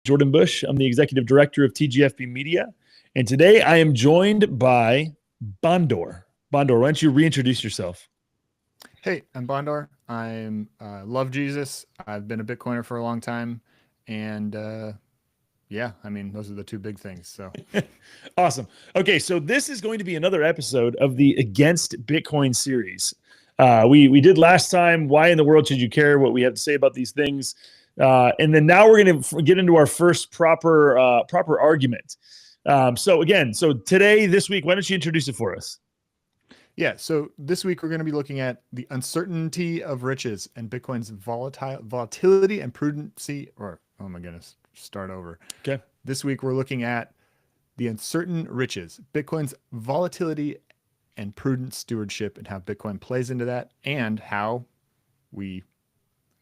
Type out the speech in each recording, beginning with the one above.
Jordan Bush. I'm the executive director of TGFB Media. And today I am joined by Bondor. Bondor, why don't you reintroduce yourself? Hey, I'm Bondor. I'm love Jesus. I've been a Bitcoiner for a long time. And yeah, I mean, those are the two big things. So Awesome. Okay, so this is going to be another episode of the Against Bitcoin series. We did last time, why in the world should you care what we have to say about these things? And then now we're going to get into our first proper argument. So today, this week, why don't you introduce it for us? yeah, so this week we're going to be looking at the uncertainty of riches and Bitcoin's volatility and prudency, or oh my goodness, start over. Okay. This week we're looking at the uncertain riches, Bitcoin's volatility and prudent stewardship, and how Bitcoin plays into that, and how we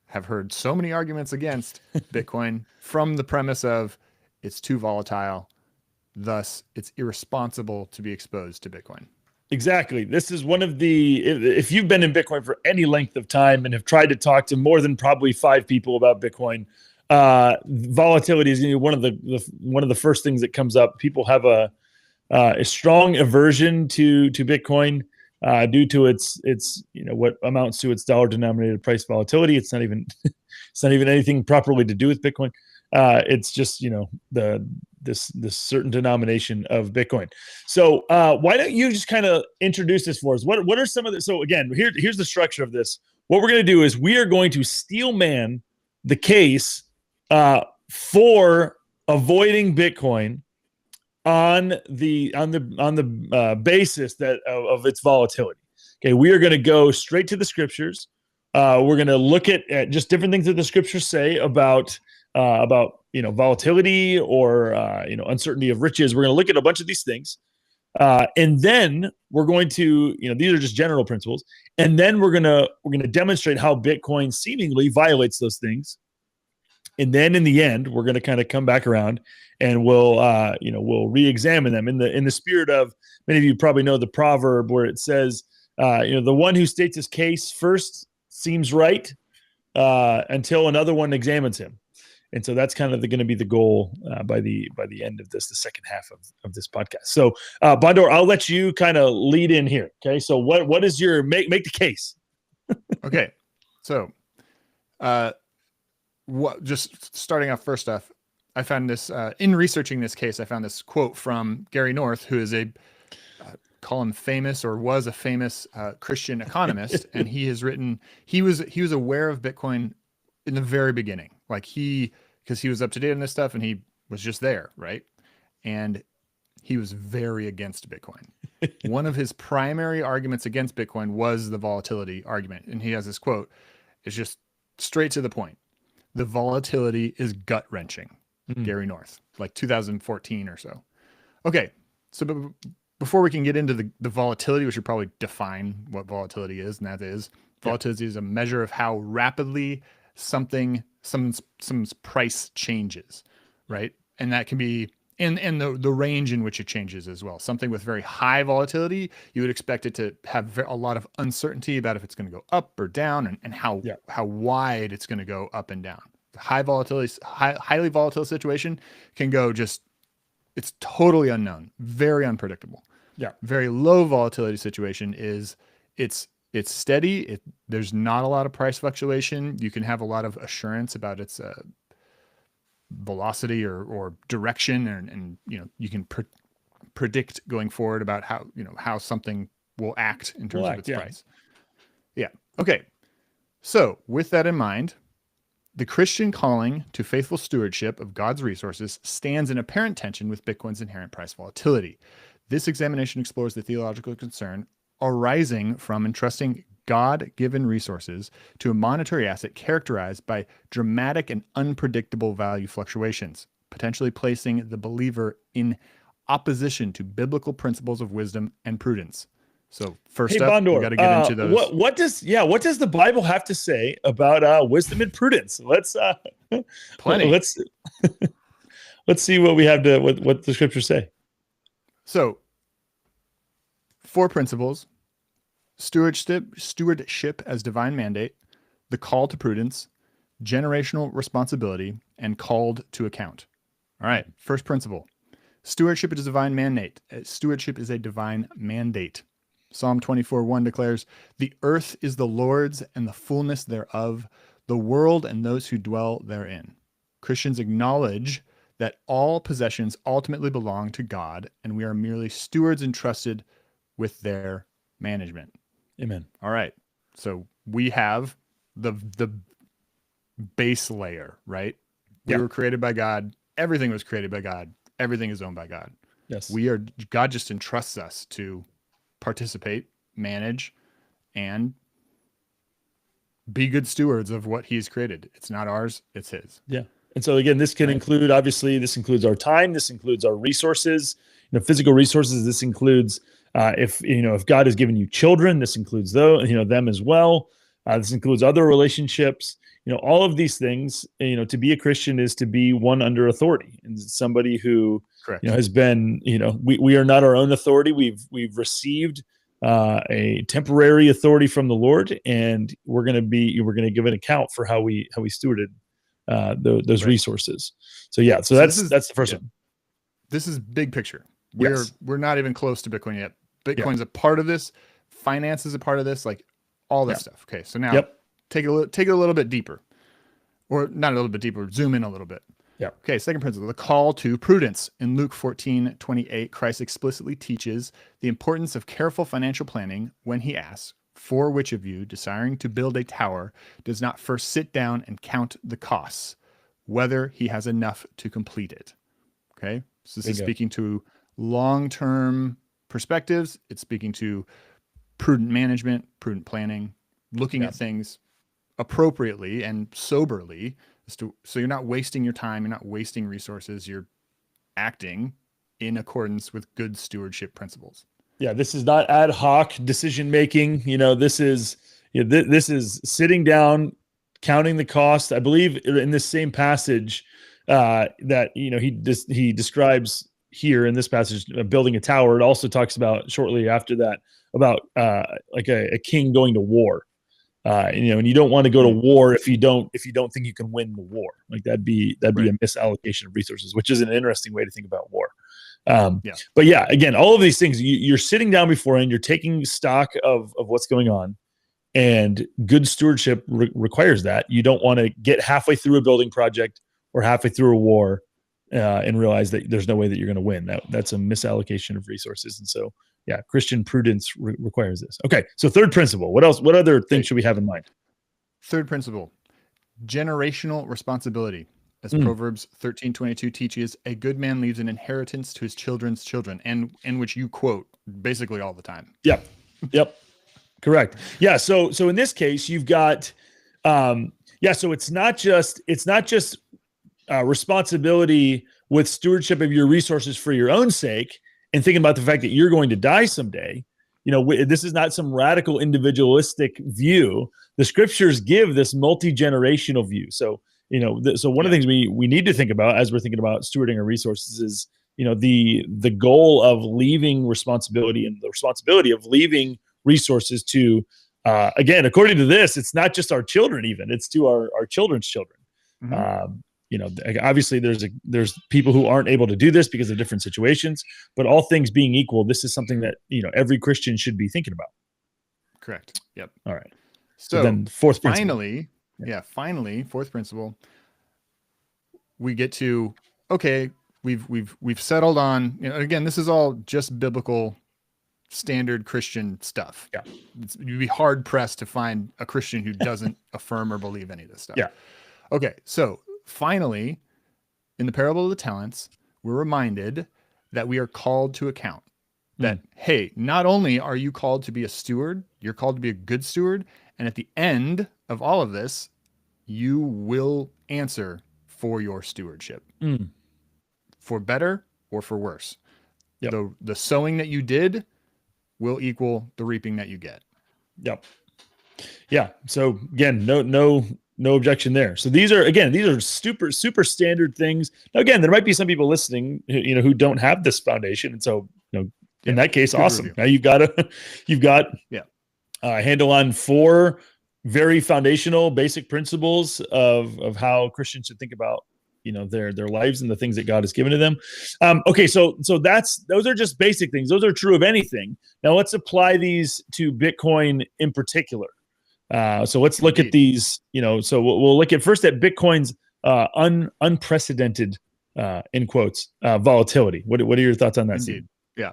have heard so many arguments against Bitcoin from the premise of it's too volatile, thus it's irresponsible to be exposed to Bitcoin. Exactly. This is one of the, if you've been in Bitcoin for any length of time and have tried to talk to more than probably 5 people about Bitcoin, volatility is one of the first things that comes up. People have a strong aversion to Bitcoin due to its what amounts to its dollar denominated price volatility. It's not even anything properly to do with Bitcoin. It's just this certain denomination of Bitcoin. So why don't you just kind of introduce this for us? What are some of the, so again, here's the structure of this. What we're going to do is we are going to steelman the case for avoiding Bitcoin on the basis that of its volatility. Okay, we are going to go straight to the scriptures. We're going to look at just different things that the scriptures say about volatility or uncertainty of riches. We're going to look at a bunch of these things, and then we're going to these are just general principles, and then we're going to demonstrate how Bitcoin seemingly violates those things. And then in the end, we're going to kind of come back around and we'll re-examine them in the spirit of, many of you probably know the proverb where it says, the one who states his case first seems right until another one examines him. And so that's kind of going to be the goal by the end of this, the second half of this podcast. So Bondor, I'll let you kind of lead in here. Okay. So what is your make the case? Okay. So just starting off first off, I found this in researching this case. I found this quote from Gary North, who is call him famous or was a famous Christian economist, and he has written. He was aware of Bitcoin in the very beginning, because he was up to date on this stuff, and he was just there, right? And he was very against Bitcoin. One of his primary arguments against Bitcoin was the volatility argument, and he has this quote. It's just straight to the point. The volatility is gut-wrenching. Gary North, like 2014 or so. Okay, so before we can get into the volatility, we should probably define what volatility is, and that is, volatility is a measure of how rapidly some's price changes, right? And that can be in the range in which it changes as well. Something with very high volatility, you would expect it to have a lot of uncertainty about if it's going to go up or down, and how wide it's going to go up and down. High volatility, highly volatile situation can go it's totally unknown, very unpredictable. Yeah. Very low volatility situation is it's steady. There's not a lot of price fluctuation. You can have a lot of assurance about its velocity or direction, and you can predict going forward about how something will act in terms of its price. Yeah. Okay. So with that in mind, the Christian calling to faithful stewardship of God's resources stands in apparent tension with Bitcoin's inherent price volatility. This examination explores the theological concern arising from entrusting God-given resources to a monetary asset characterized by dramatic and unpredictable value fluctuations, potentially placing the believer in opposition to biblical principles of wisdom and prudence. So first up, Bondor, we got to get into those. What does the Bible have to say about wisdom and prudence? Let's see what we have what the scriptures say. So 4 principles: stewardship as divine mandate, the call to prudence, generational responsibility, and called to account. All right. First principle. Stewardship is a divine mandate. Stewardship is a divine mandate. Psalm 24:1 declares, "The earth is the Lord's and the fullness thereof, the world and those who dwell therein." Christians acknowledge that all possessions ultimately belong to God, and we are merely stewards entrusted with their management. Amen. All right. So we have the base layer, right? We were created by God. Everything was created by God. Everything is owned by God. Yes. God just entrusts us to participate, manage, and be good stewards of what he's created. It's not ours, it's his. Yeah. And so again, this can include, obviously, this includes our time. This includes our resources, physical resources. This includes, if God has given you children, this includes them as well. This includes other relationships, all of these things. To be a Christian is to be one under authority, and somebody who has been, we are not our own authority. We've received a temporary authority from the Lord, and we're going to give an account for how we stewarded those resources. So that's the first one. This is big picture. We're not even close to Bitcoin yet. Bitcoin's a part of this. Finance is a part of this. Like all this stuff. Okay, so now take it a little bit deeper, or not a little bit deeper. Zoom in a little bit. Yeah. Okay. Second principle: the call to prudence. In Luke 14:28, Christ explicitly teaches the importance of careful financial planning when he asks, "For which of you, desiring to build a tower, does not first sit down and count the costs, whether he has enough to complete it?" Okay. So this is speaking to long-term perspectives. It's speaking to prudent management, prudent planning, looking at things appropriately and soberly, so you're not wasting your time, you're not wasting resources, you're acting in accordance with good stewardship principles. Yeah, this is not ad hoc decision making. This is sitting down, counting the cost. I believe in this same passage that he describes here in this passage, building a tower. It also talks about shortly after that about like a king going to war. And you don't want to go to war if you don't think you can win the war. Like that'd be a misallocation of resources, which is an interesting way to think about war. But again, all of these things, you're sitting down beforehand, you're taking stock of what's going on, and good stewardship requires that. You don't want to get halfway through a building project or halfway through a war and realize that there's no way that you're going to win. That's a misallocation of resources. And so, Christian prudence requires this. Okay. So third principle, what else? What other things should we have in mind? Third principle, generational responsibility. As Proverbs 13:22 teaches, a good man leaves an inheritance to his children's children, and in which you quote basically all the time. Yep. Correct. Yeah. So in this case, you've got, so it's not just responsibility with stewardship of your resources for your own sake and thinking about the fact that you're going to die someday. This is not some radical individualistic view. The scriptures give this multi-generational view. So, so one of the things we need to think about as we're thinking about stewarding our resources is, the goal of leaving responsibility and the responsibility of leaving resources to, again, according to this, it's not just our children, even it's to our children's children. Obviously there's people who aren't able to do this because of different situations, but all things being equal, this is something that, every Christian should be thinking about. Correct. Yep. All right. So then fourth principle. Finally, fourth principle, we get to, okay, we've settled on, again, this is all just biblical standard Christian stuff. Yeah. You'd be hard pressed to find a Christian who doesn't affirm or believe any of this stuff. Yeah. Okay. So finally, in the parable of the talents, we're reminded that we are called to account. That, hey, not only are you called to be a steward, you're called to be a good steward. And at the end of all of this, you will answer for your stewardship, for better or for worse. Yep. The sowing that you did will equal the reaping that you get. Yep. Yeah. So again, no objection there. So these are super, super standard things. Now, again, there might be some people listening, who don't have this foundation. And so, in that case, awesome. Review. Now you've got a handle on 4 very foundational basic principles of how Christians should think about, their lives and the things that God has given to them. Okay, so those are just basic things. Those are true of anything. Now let's apply these to Bitcoin in particular. So let's look at these. So we'll look at first at Bitcoin's unprecedented in quotes volatility. What are your thoughts on that, Steve? Yeah.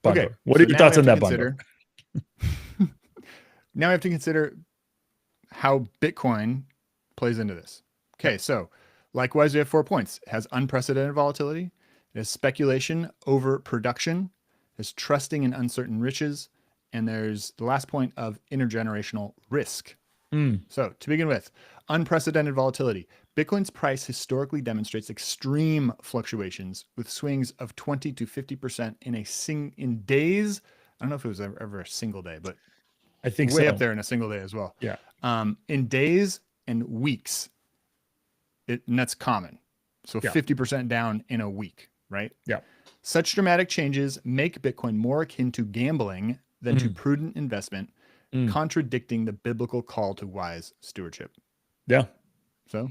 Bongo. Okay. What are your thoughts on that, Bongo? Now we have to consider how Bitcoin plays into this. Okay, so likewise, we have 4 points. It has unprecedented volatility. It has speculation over production. There's trusting in uncertain riches. And there's the last point of intergenerational risk. So to begin with, unprecedented volatility. Bitcoin's price historically demonstrates extreme fluctuations with swings of 20 to 50% in days. I don't know if it was ever a single day, but I think way so. up there in a single day as well. Yeah. In days and weeks. And that's common. So 50% down in a week, right? Yeah. Such dramatic changes make Bitcoin more akin to gambling than to prudent investment, contradicting the biblical call to wise stewardship. Yeah. So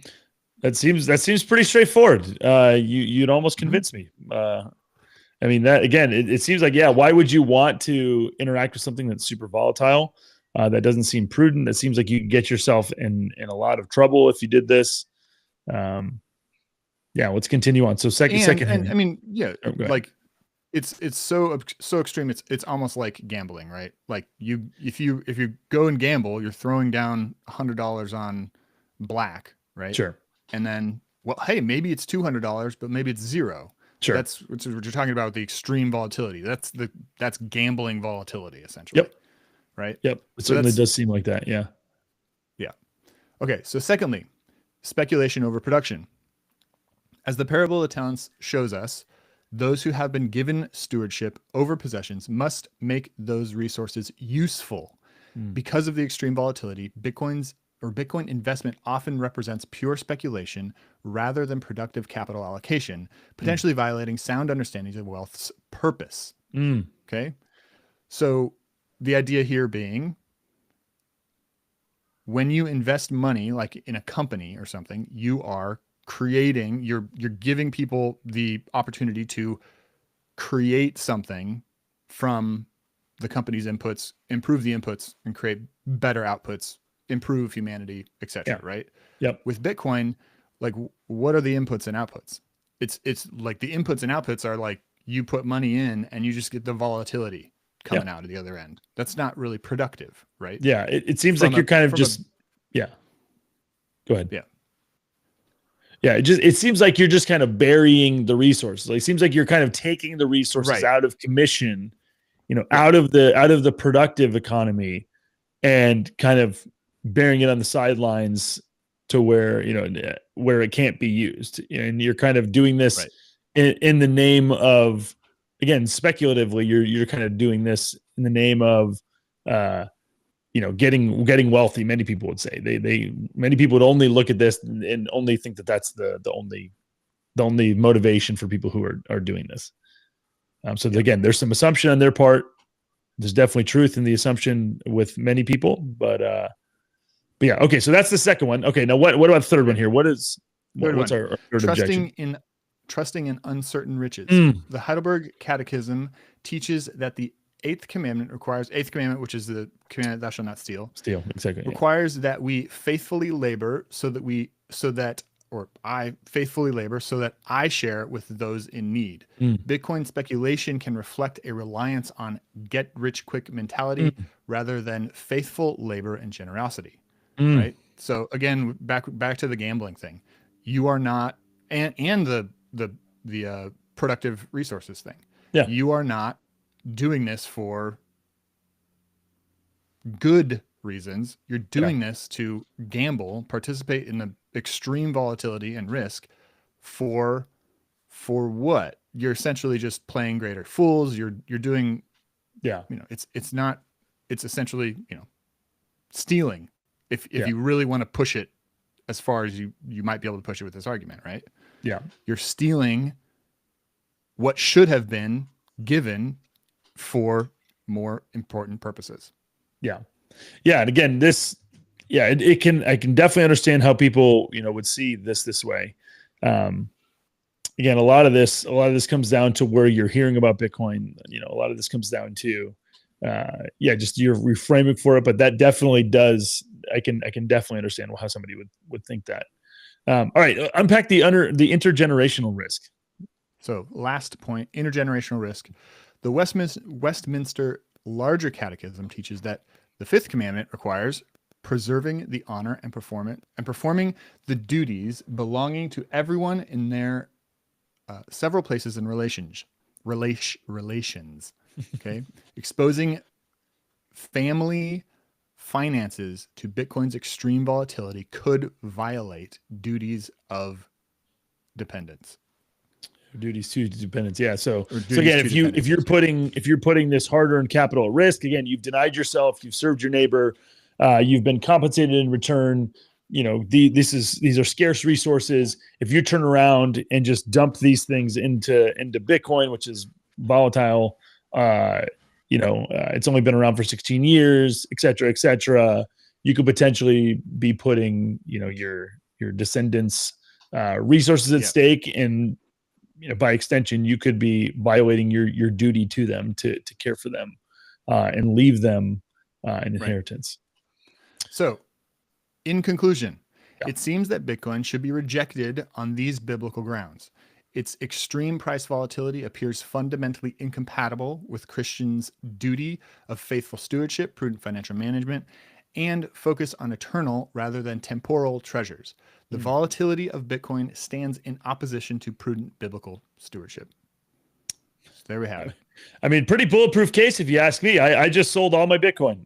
that seems pretty straightforward. You'd almost convince me. I mean, that again, it seems like, why would you want to interact with something that's super volatile? That doesn't seem prudent. That seems like you could get yourself in a lot of trouble if you did this. Let's continue on. So second, I mean, like it's so extreme. It's almost like gambling, right? Like if you go and gamble, you're throwing down $100 on black, right? Sure. And then, well, hey, maybe it's $200, but maybe it's zero. Sure. That's what you're talking about with the extreme volatility. That's gambling volatility, essentially. Yep. Right. Yep. It certainly does seem like that. Yeah. Yeah. Okay. So secondly, speculation over production. As the parable of the talents shows us, those who have been given stewardship over possessions must make those resources useful. Because of the extreme volatility, Bitcoin investment often represents pure speculation rather than productive capital allocation, potentially violating sound understandings of wealth's purpose. Okay. So the idea here being, when you invest money, like in a company or something, you are creating, you're giving people the opportunity to create something from the company's inputs, improve the inputs, and create better outputs, improve humanity, etc. Right? Yep. With Bitcoin, like, what are the inputs and outputs? It's like the inputs and outputs are like, you put money in and you just get the volatility coming out of the other end. That's not really productive, right? Yeah. It seems like you're kind of just go ahead. Yeah. Yeah, it seems like you're just kind of burying the resources. Like, it seems like you're kind of taking the resources out of commission, out of the productive economy, and kind of burying it on the sidelines to where it can't be used. And you're kind of doing this in the name of, again, speculatively, you're kind of doing this in the name of getting wealthy. Many people would say many people would only look at this and only think that that's the only motivation for people who are doing this. So again, there's some assumption on their part. There's definitely truth in the assumption with many people, but yeah. Okay. So that's the second one. Okay. Now what about the third one here? What's our third objection? Trusting in uncertain riches. The Heidelberg Catechism teaches that the eighth commandment, which is the commandment, thou shalt not steal. Steal, exactly. Requires that we faithfully labor so that I share with those in need. Bitcoin speculation can reflect a reliance on get rich quick mentality rather than faithful labor and generosity. Right. So again, back to the gambling thing. You are not, and the productive resources thing. Yeah. You are not doing this for good reasons. You're doing this to gamble, participate in the extreme volatility and risk for what? You're essentially just playing greater fools. You're doing, it's essentially, stealing if you really want to push it as far as you might be able to push it with this argument, right? Yeah. You're stealing what should have been given for more important purposes. Yeah. Yeah. And again, I can definitely understand how people, would see this way. Again, a lot of this comes down to where you're hearing about Bitcoin. A lot of this comes down to, just your reframing for it. But that definitely does. I can definitely understand how somebody would think that. All right, unpack the intergenerational risk. So last point, intergenerational risk. The Westminster Larger Catechism teaches that the fifth commandment requires preserving the honor and performing the duties belonging to everyone in their several places and relations. Okay, exposing family finances to Bitcoin's extreme volatility could violate duties of dependence. Duties to dependence. Yeah. So again, if you're putting this hard-earned capital at risk, again, you've denied yourself, you've served your neighbor, you've been compensated in return. These are scarce resources. If you turn around and just dump these things into Bitcoin, which is volatile, it's only been around for 16 years, et cetera, you could potentially be putting, your descendants' resources at stake, and by extension, you could be violating your duty to them to care for them and leave them an inheritance. So, in conclusion, it seems that Bitcoin should be rejected on these biblical grounds. Its extreme price volatility appears fundamentally incompatible with Christians' duty of faithful stewardship, prudent financial management, and focus on eternal rather than temporal treasures. The volatility of Bitcoin stands in opposition to prudent biblical stewardship. So there we have it. I mean, pretty bulletproof case, if you ask me. I just sold all my Bitcoin.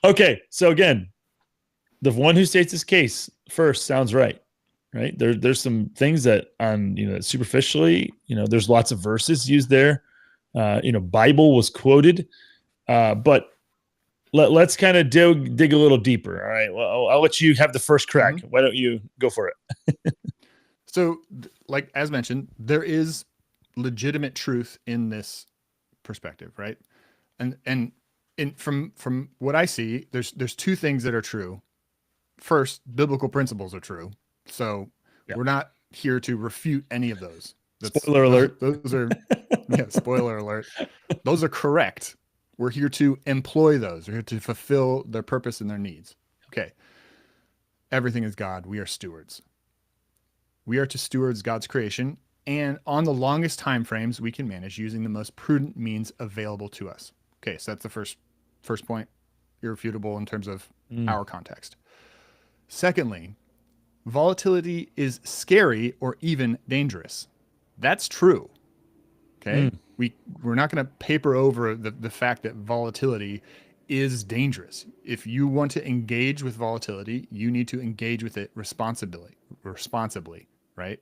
Okay, so again, the one who states this case first sounds right? There's some things that superficially, there's lots of verses used there. Bible was quoted, but let's kind of dig a little deeper. All right. Well, I'll let you have the first crack. Mm-hmm. Why don't you go for it? So, like, as mentioned, there is legitimate truth in this perspective, right? And from what I see, there's two things that are true. First, biblical principles are true. So we're not here to refute any of those. Spoiler alert. Those are, spoiler alert. Those are correct. We're here to employ those. We're here to fulfill their purpose and their needs. Okay. Everything is God. We are stewards. We are to stewards God's creation, and on the longest time frames we can manage using the most prudent means available to us. Okay, so that's the first point, irrefutable in terms of our context. Secondly, volatility is scary or even dangerous. That's true. Okay, we're not going to paper over the fact that volatility is dangerous. If you want to engage with volatility, you need to engage with it responsibly, right?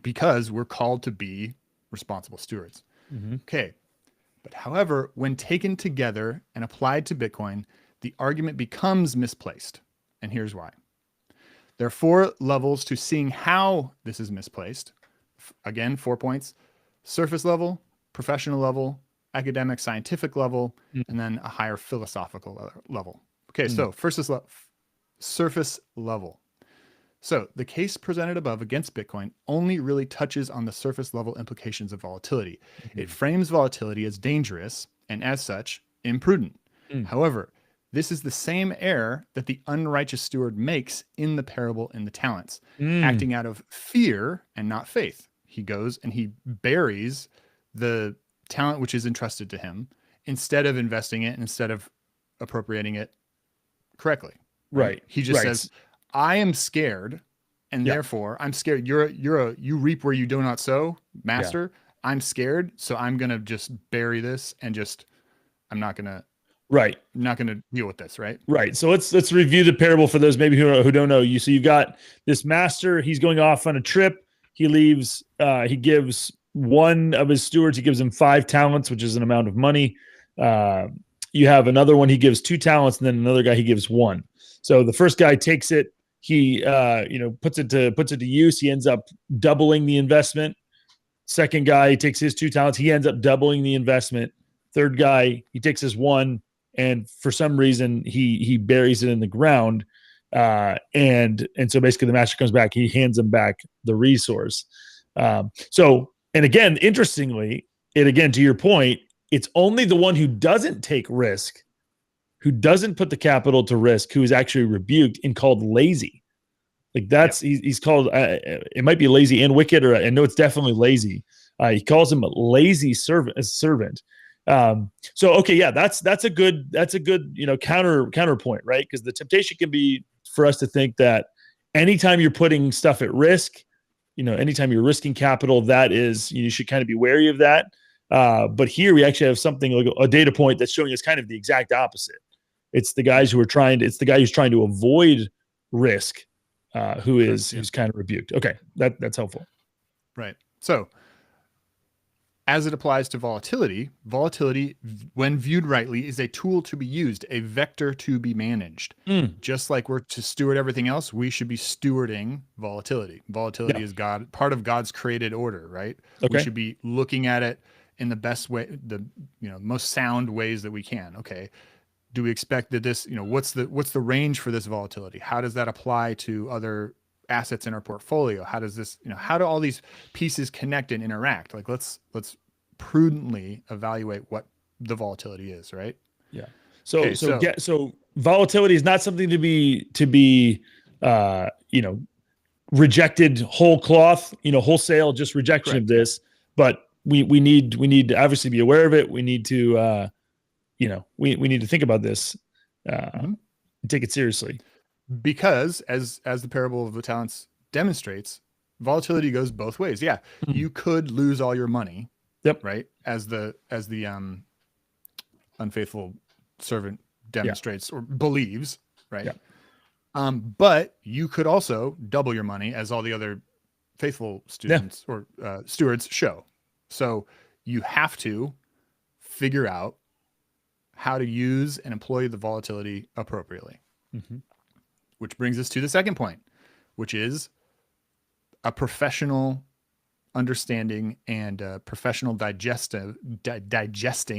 Because we're called to be responsible stewards. Mm-hmm. Okay. But however, when taken together and applied to Bitcoin, the argument becomes misplaced. And here's why. There are 4 levels to seeing how this is misplaced. Again, 4 points: surface level, professional level, academic scientific level, and then a higher philosophical level. Okay, so first is surface level. So the case presented above against Bitcoin only really touches on the surface level implications of volatility. It frames volatility as dangerous and as such imprudent. However, this is the same error that the unrighteous steward makes in the parable in the talents, acting out of fear and not faith. He goes and he buries the talent which is entrusted to him instead of investing it, instead of appropriating it correctly. Right. He just says, I am scared, and therefore I'm scared. You reap where you do not sow, master. Yeah. I'm scared, so I'm gonna just bury this and I'm not gonna deal with this, right? Right. So let's review the parable for those maybe who don't know. So you've got this master. He's going off on a trip. He leaves. He gives one of his stewards. He gives him 5 talents, which is an amount of money. You have another one. He gives 2 talents, and then another guy he gives 1. So the first guy takes it. He puts it to use. He ends up doubling the investment. Second guy, he takes his 2 talents. He ends up doubling the investment. Third guy, he takes his 1, and for some reason he buries it in the ground. And so basically the master comes back, he hands him back the resource. So, and again, interestingly, to your point, it's only the one who doesn't take risk, who doesn't put the capital to risk, who is actually rebuked and called lazy. Like that's, he's called, it might be lazy and wicked, or I know it's definitely lazy. He calls him a lazy servant. So, okay. Yeah, that's a good, counterpoint, right? Because the temptation can be for us to think that anytime you're putting stuff at risk, anytime you're risking capital, that is, you should kind of be wary of that. But here we actually have something like a data point that's showing us kind of the exact opposite. It's the guys it's the guy who's trying to avoid risk, who's kind of rebuked. Okay. That's helpful. Right. So as it applies to volatility, when viewed rightly is a tool to be used, a vector to be managed. Just like we're to steward everything else, we should be stewarding volatility. Volatility is part of God's created order, right? Okay. We should be looking at it in the best way, the most sound ways that we can. Okay. Do we expect that this, what's the range for this volatility? How does that apply to other assets in our portfolio? How does this, how do all these pieces connect and interact? Like let's prudently evaluate what the volatility is, right? Yeah. So volatility is not something to be rejected whole cloth, wholesale just rejection of this, but we need to obviously be aware of it. We need to we need to think about this and take it seriously. Because as the parable of the talents demonstrates, volatility goes both ways. Yeah. You could lose all your money. Yep. Right. As the unfaithful servant demonstrates or believes. Right. Yeah. But you could also double your money, as all the other faithful students or stewards show. So you have to figure out how to use and employ the volatility appropriately. Which brings us to the second point, which is a professional understanding and professional digesting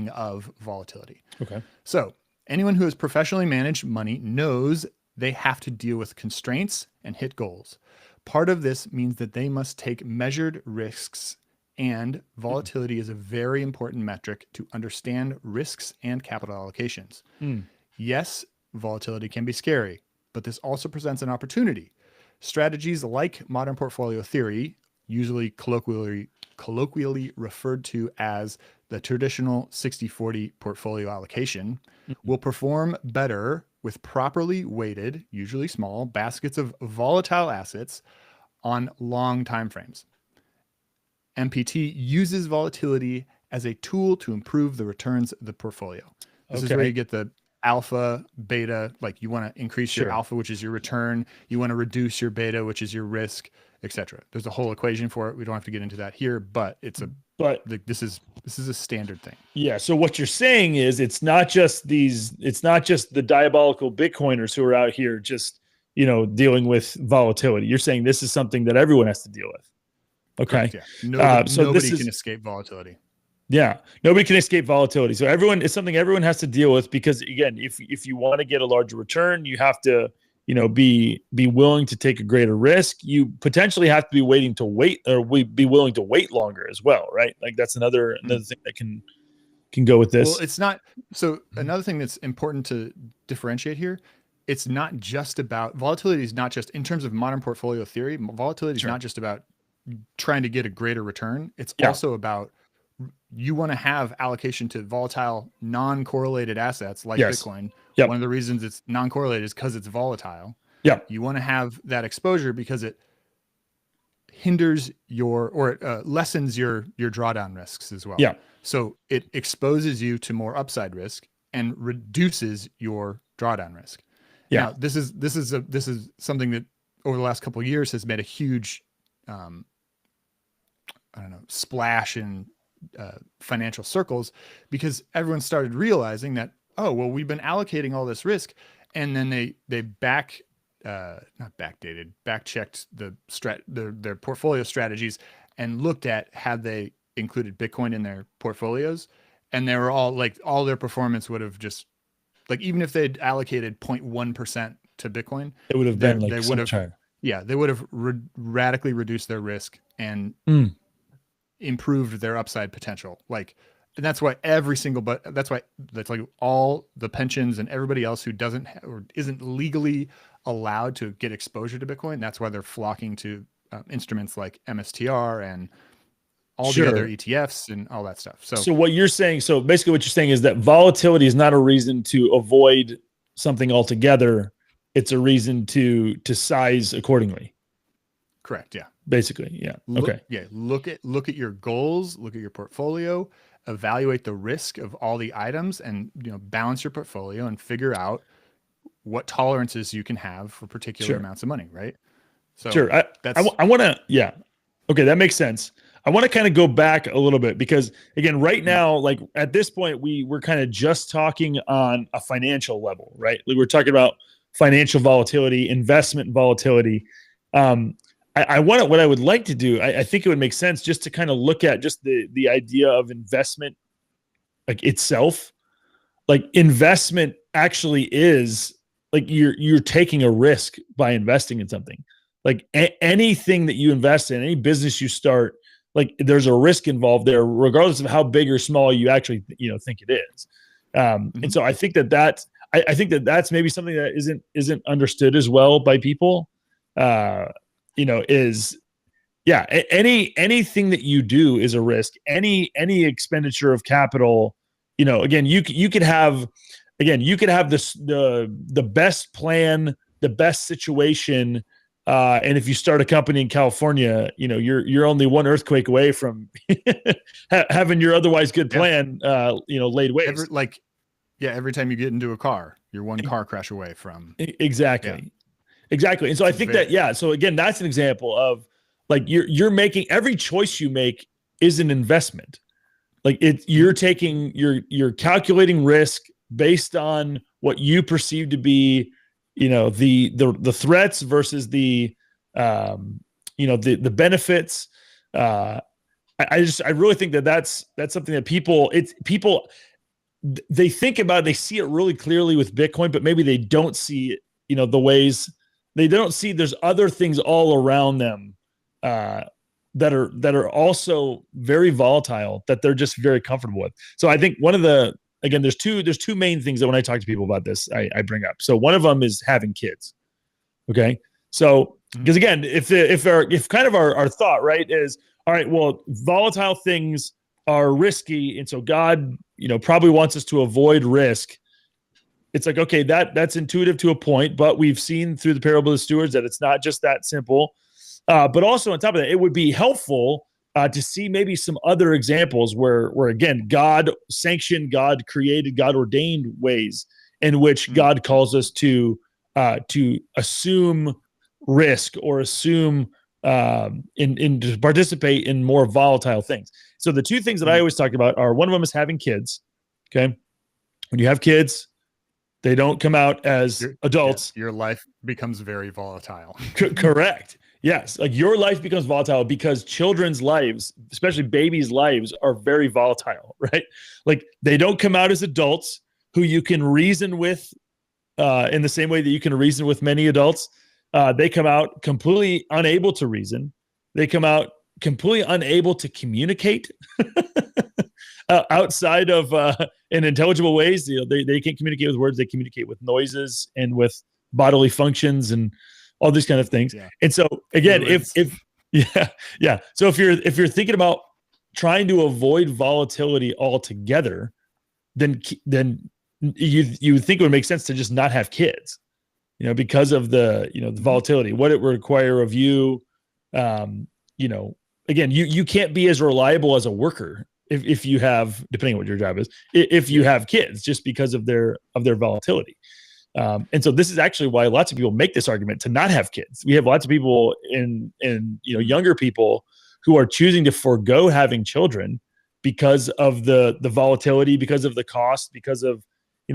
of volatility. Okay. So anyone who has professionally managed money knows they have to deal with constraints and hit goals. Part of this means that they must take measured risks, and volatility is a very important metric to understand risks and capital allocations. Yes, volatility can be scary, but this also presents an opportunity. Strategies like modern portfolio theory, usually colloquially referred to as the traditional 60-40 portfolio allocation, will perform better with properly weighted, usually small, baskets of volatile assets on long time frames. MPT uses volatility as a tool to improve the returns of the portfolio. This is where you get the alpha, beta, like you want to increase your alpha, which is your return. You want to reduce your beta, which is your risk, etc. There's a whole equation for it. We don't have to get into that here, but this is a standard thing. Yeah. So what you're saying is it's not just the diabolical Bitcoiners who are out here just, dealing with volatility. You're saying this is something that everyone has to deal with. Okay. Correct, yeah. Nobody can escape volatility. Yeah, nobody can escape volatility. So it's something everyone has to deal with, because again, if you want to get a larger return, you have to, be willing to take a greater risk. You potentially have to be willing to wait longer as well, right? Like that's another thing that can go with this. Well, it's not. So another thing that's important to differentiate here, it's not just about volatility. Is not just in terms of modern portfolio theory. Volatility is not just about trying to get a greater return. It's also about, you want to have allocation to volatile, non-correlated assets like Bitcoin. One of the reasons it's non-correlated is because it's volatile. You want to have that exposure because it hinders lessens your drawdown risks as well. So it exposes you to more upside risk and reduces your drawdown risk. Now, this is something that over the last couple of years has made a huge splash in financial circls, because everyone started realizing that, we've been allocating all this risk, and then they backchecked their portfolio strategies and looked at had they included Bitcoin in their portfolios, and they were all their performance would have just, like, even if they'd allocated 0.1% to Bitcoin, It would have been like they so would much have, higher. yeah, they would have radically reduced their risk and Mm, improved their upside potential. Like, and that's why every single, but that's why that's like all the pensions and everybody else who doesn't or isn't legally allowed to get exposure to Bitcoin. That's why they're flocking to instruments like MSTR and all the other sure. ETFs and all that stuff. So, So what you're saying, so basically what you're saying is that volatility is not a reason to avoid something altogether. It's a reason to size accordingly. correct. Yeah. Basically. Yeah. Okay. Look at your goals, look at your portfolio, evaluate the risk of all the items, and balance your portfolio and figure out what tolerances you can have for particular Sure. amounts of money, right? So Sure. I want to, yeah. Okay. That makes sense. I want to kind of go back a little bit because again, right now, like at this point, we're kind of just talking on a financial level, right? Like we're talking about financial volatility, investment volatility. What I would like to do, I think it would make sense just to kind of look at just the idea of investment like itself. Like investment actually is like you're taking a risk by investing in something. Like anything that you invest in, any business you start, like there's a risk involved there, regardless of how big or small you actually think it is. And so I think I think that's maybe something that isn't understood as well by people. Is yeah, anything that you do is a risk. Any expenditure of capital, again, you could have this the best plan, the best situation. And if you start a company in California, you're only one earthquake away from having your otherwise good plan, laid waste. Every time you get into a car, you're one car crash away from. Exactly. And so I think so again, that's an example of like you're making every choice you make is an investment. Like you're calculating risk based on what you perceive to be, the threats versus the benefits. I really think that's something that people they think about, they see it really clearly with Bitcoin, but maybe they don't see it, the ways they don't see there's other things all around them that are also very volatile that they're just very comfortable with. So I think there's two main things that when I talk to people about this, I bring up. So one of them is having kids. Okay. So, because again, if kind of our thought, right, is all right, well, volatile things are risky. And so God, probably wants us to avoid risk. It's like, okay, that's intuitive to a point, but we've seen through the parable of the stewards that it's not just that simple. But also on top of that, it would be helpful to see maybe some other examples where again, God sanctioned, God created, God ordained ways in which God calls us to assume risk or assume to participate in more volatile things. So the two things that I always talk about are, one of them is having kids. Okay. When you have kids, they don't come out as adults. Your life becomes very volatile. Correct. Yes. Like your life becomes volatile because children's lives, especially babies' lives, are very volatile, right? Like they don't come out as adults who you can reason with in the same way that you can reason with many adults. They come out completely unable to reason. They come out completely unable to communicate outside of in intelligible ways. They can't communicate with words. They communicate with noises and with bodily functions and all these kind of things. Yeah. And so again, so if you're thinking about trying to avoid volatility altogether, then you would think it would make sense to just not have kids, because of the volatility, what it would require of you. Again, you can't be as reliable as a worker if you have, depending on what your job is, if you have kids, just because of their volatility. And so this is actually why lots of people make this argument to not have kids. We have lots of people in younger people who are choosing to forego having children because of the volatility, because of the cost, because of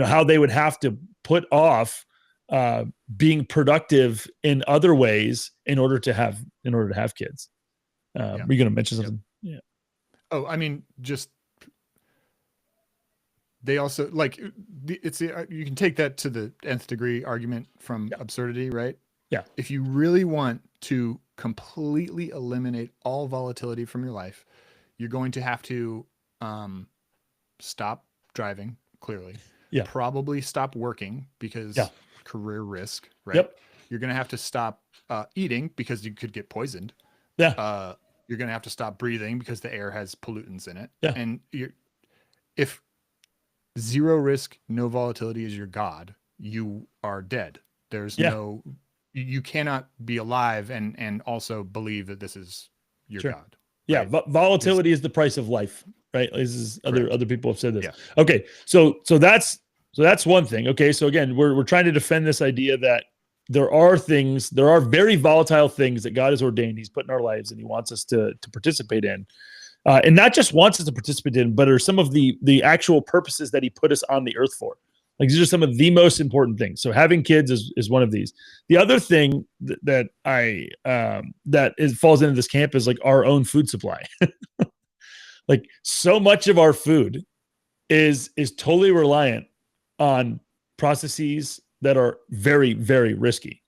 how they would have to put off being productive in other ways in order to have kids. Were you going to mention something? Yeah. Oh, I mean, just they also like you can take that to the nth degree argument from absurdity, right? Yeah. If you really want to completely eliminate all volatility from your life, you're going to have to stop driving, clearly. Yeah. Probably stop working because career risk, right? Yep. You're going to have to stop eating because you could get poisoned. Yeah. You're going to have to stop breathing because the air has pollutants in it. Yeah. And if zero risk, no volatility is your God, you are dead. There's you cannot be alive and also believe that this is your God. Yeah. Right? Volatility is the price of life, right? This is other people have said this. Yeah. Okay. So that's one thing. Okay. So again, we're trying to defend this idea that there are very volatile things that God has ordained, he's put in our lives, and he wants us to participate in. And not just wants us to participate in, but are some of the actual purposes that he put us on the earth for. Like, these are some of the most important things. So having kids is one of these. The other thing that falls into this camp is like our own food supply. Like, so much of our food is totally reliant on processes that are very, very risky.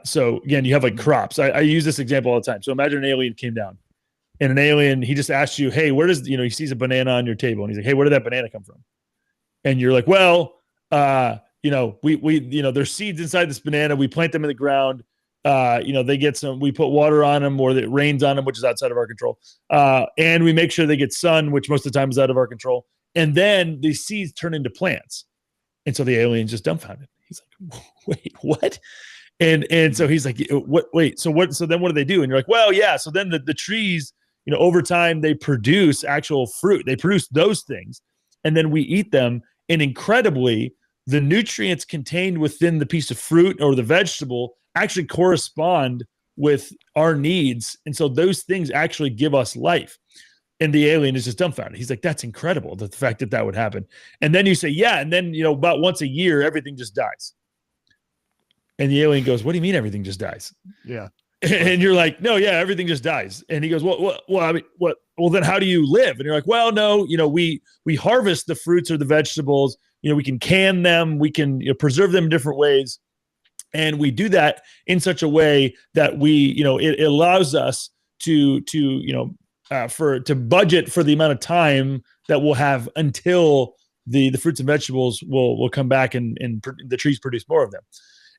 So again, you have like crops. I use this example all the time. So imagine an alien came down, and an alien, he just asks you, hey, where does, he sees a banana on your table, and he's like, hey, where did that banana come from? And you're like, well, we there's seeds inside this banana. We plant them in the ground. They get we put water on them, or it rains on them, which is outside of our control. And we make sure they get sun, which most of the time is out of our control. And then the seeds turn into plants. And so the alien's just dumbfounded. He's like, wait, what? And so he's like, what? Wait, so what? So then what do they do? And you're like, well, yeah. So then the trees, over time they produce actual fruit. They produce those things, and then we eat them. And incredibly, the nutrients contained within the piece of fruit or the vegetable actually correspond with our needs. And so those things actually give us life. And the alien is just dumbfounded. He's like, that's incredible, the fact that would happen. And then you say, yeah. And then, about once a year, everything just dies. And the alien goes, what do you mean everything just dies? Yeah. And you're like, no, yeah, everything just dies. And he goes, well, I mean, what? Well, then how do you live? And you're like, well, no, we harvest the fruits or the vegetables. We can can them. We can preserve them in different ways. And we do that in such a way that it allows us to budget for the amount of time that we'll have until the fruits and vegetables will come back and the trees produce more of them.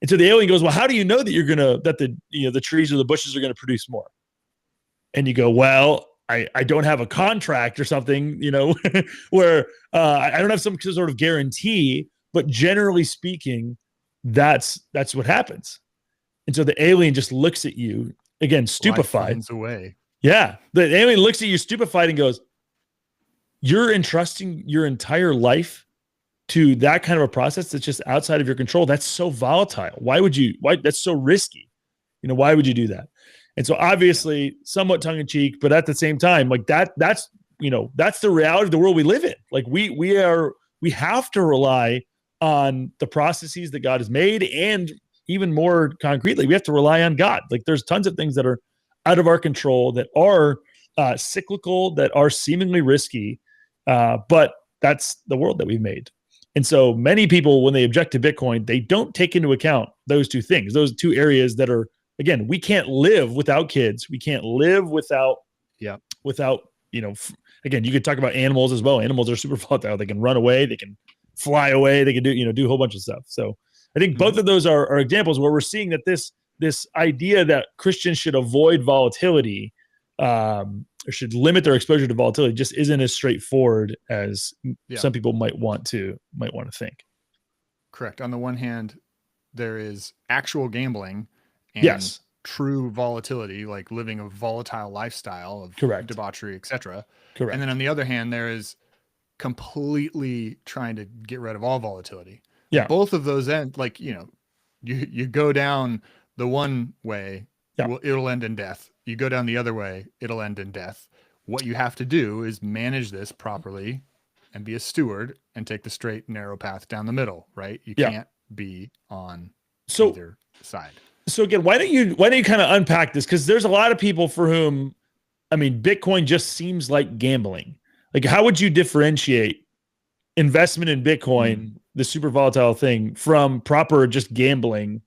And so the alien goes, well, how do you know that the trees or the bushes are going to produce more? And you go, well, I don't have a contract or something, where I don't have some sort of guarantee, but generally speaking, that's what happens. And so the alien just looks at you, again, stupefied. Away. Yeah. The alien looks at you stupefied and goes, you're entrusting your entire life to that kind of a process that's just outside of your control. That's so volatile. Why that's so risky? Why would you do that? And so obviously somewhat tongue in cheek, but at the same time, like that's the reality of the world we live in. Like we have to rely on the processes that God has made, and even more concretely, we have to rely on God. Like, there's tons of things that are out of our control, that are cyclical, that are seemingly risky, but that's the world that we've made. And so many people, when they object to Bitcoin, they don't take into account those two things, those two areas that are, again, we can't live without kids. We can't live without, again, you could talk about animals as well. Animals are super volatile. They can run away. They can fly away. They can do a whole bunch of stuff. So I think both of those are examples where we're seeing that this idea that Christians should avoid volatility, or should limit their exposure to volatility, just isn't as straightforward as some people might want to think. Correct. On the one hand, there is actual gambling and true volatility, like living a volatile lifestyle of debauchery, etc. Correct. And then on the other hand, there is completely trying to get rid of all volatility. Yeah. Both of those end, like, you go down the one way, it'll end in death. You go down the other way, it'll end in death. What you have to do is manage this properly and be a steward and take the straight, narrow path down the middle, right? You can't be on either side. So again, why don't you kind of unpack this? Because there's a lot of people for whom, Bitcoin just seems like gambling. Like, how would you differentiate investment in Bitcoin, the super volatile thing, from proper just gambling,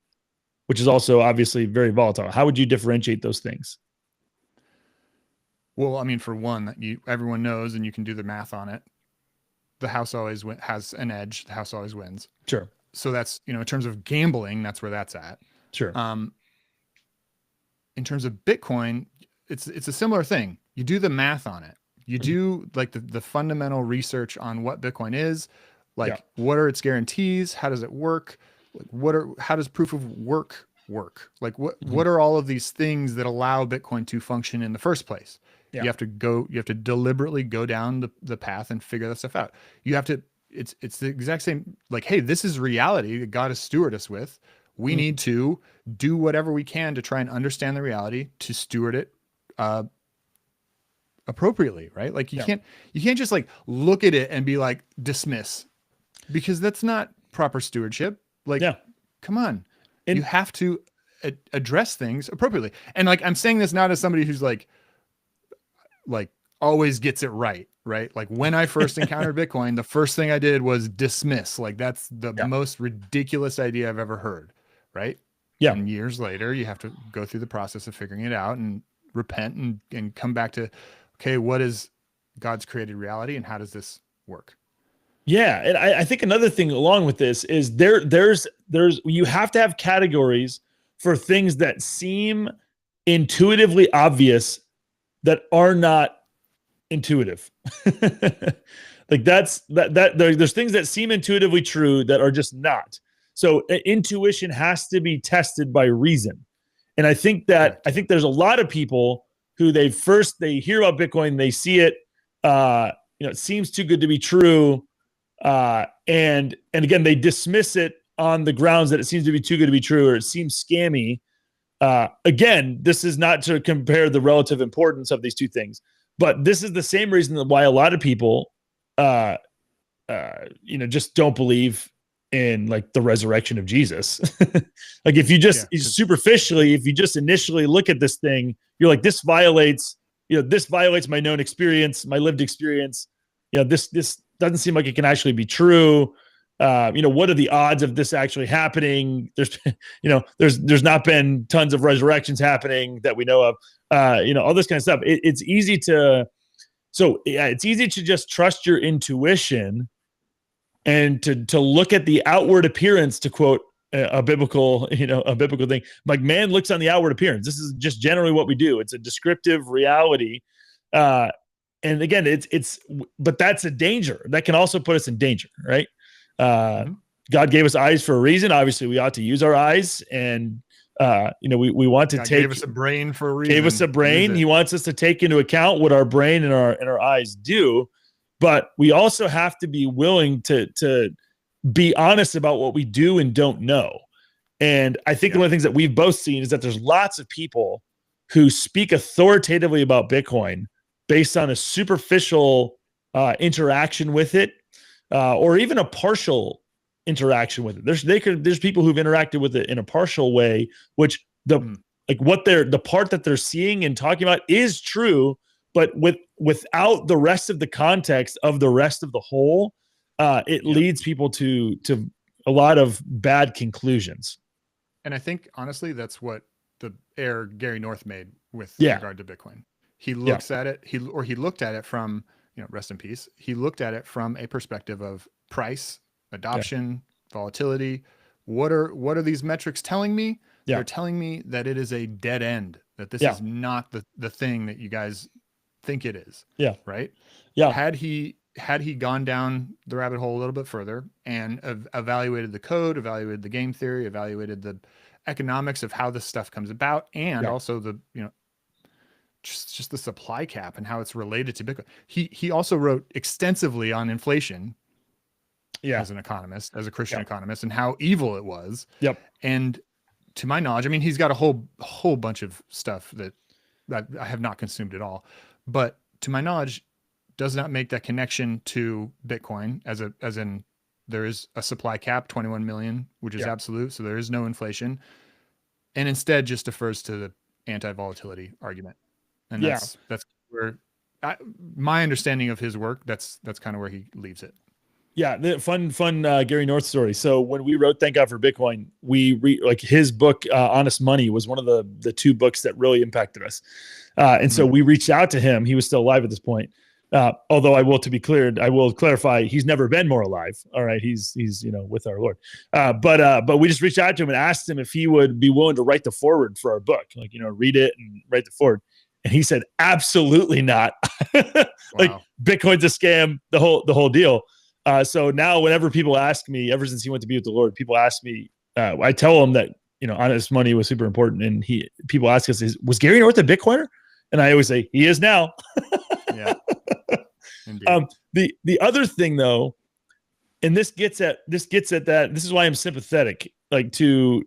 which is also obviously very volatile? How would you differentiate those things? Well, I mean, for one, everyone knows, and you can do the math on it. The house always has an edge. The house always wins. Sure. So that's, in terms of gambling, that's where that's at. Sure. In terms of Bitcoin, it's a similar thing. You do the math on it. You do like the fundamental research on what Bitcoin is, like what are its guarantees? How does it work? Like how does proof of work work? Like what are all of these things that allow Bitcoin to function in the first place? Yeah. You have to deliberately go down the path and figure that stuff out. You have to, it's the exact same, like, hey, this is reality that God has stewarded us with. We need to do whatever we can to try and understand the reality, to steward it appropriately, right? Like you can't just like look at it and be like dismiss, because that's not proper stewardship. Like, come on, you have to address things appropriately. And like, I'm saying this not as somebody who's like always gets it right. Like when I first encountered Bitcoin, the first thing I did was dismiss. Like that's the most ridiculous idea I've ever heard. Right. Yeah. And years later, you have to go through the process of figuring it out and repent and come back to, okay, what is God's created reality and how does this work? Yeah. And I think another thing along with this is there's you have to have categories for things that seem intuitively obvious that are not intuitive. Like there's things that seem intuitively true that are just not. So intuition has to be tested by reason. And I think there's a lot of people who they hear about Bitcoin, they see it, it seems too good to be true. And again, they dismiss it on the grounds that it seems to be too good to be true, or it seems scammy. Again, this is not to compare the relative importance of these two things, but this is the same reason why a lot of people, just don't believe in like the resurrection of Jesus. Like if you just superficially, if you just initially look at this thing, you're like, this violates my known experience, my lived experience. This doesn't seem like it can actually be true. What are the odds of this actually happening? There's not been tons of resurrections happening that we know of. All this kind of stuff. It's easy to just trust your intuition and to look at the outward appearance, to quote a biblical thing. Like man looks on the outward appearance. This is just generally what we do. It's a descriptive reality. And again, but that's a danger. That can also put us in danger, right? God gave us eyes for a reason. Obviously, we ought to use our eyes, and we want to gave us a brain for a reason. Gave us a brain. He wants us to take into account what our brain and our eyes do, but we also have to be willing to be honest about what we do and don't know. And I think one of the things that we've both seen is that there's lots of people who speak authoritatively about Bitcoin based on a superficial interaction with it. Or even a partial interaction with it. There's people who've interacted with it in a partial way, which the part that they're seeing and talking about is true, but without the rest of the context of the rest of the whole, it leads people to a lot of bad conclusions. And I think honestly, that's what the error Gary North made with regard to Bitcoin. He looks at it, he looked at it from, rest in peace. He looked at it from a perspective of price, adoption, volatility. What are these metrics telling me? They're telling me that it is a dead end, that this is not the thing that you guys think it is. Yeah. Right. Yeah. Had he gone down the rabbit hole a little bit further and evaluated the code, evaluated the game theory, evaluated the economics of how this stuff comes about, and also the, just the supply cap and how it's related to Bitcoin. He also wrote extensively on inflation as an economist, as a Christian economist, and how evil it was. Yep. And to my knowledge, I mean, he's got a whole bunch of stuff that I have not consumed at all, but to my knowledge, does not make that connection to Bitcoin as in there is a supply cap, 21 million, which is absolute. So there is no inflation, and instead just defers to the anti-volatility argument. And that's where my understanding of his work, that's kind of where he leaves it. Yeah, the fun Gary North story. So when we wrote Thank God for Bitcoin, like his book Honest Money was one of the two books that really impacted us. And so we reached out to him. He was still alive at this point. Although I will clarify, he's never been more alive. All right, he's with our Lord. But we just reached out to him and asked him if he would be willing to write the foreword for our book, like read it and write the foreword. And he said, absolutely not. Like Bitcoin's a scam, the whole deal. So now whenever people ask me, ever since he went to be with the Lord, people ask me, I tell them that, honest money was super important. And people ask us, was Gary North a Bitcoiner? And I always say, he is now. Yeah. The other thing though, and this gets at that, this is why I'm sympathetic, like to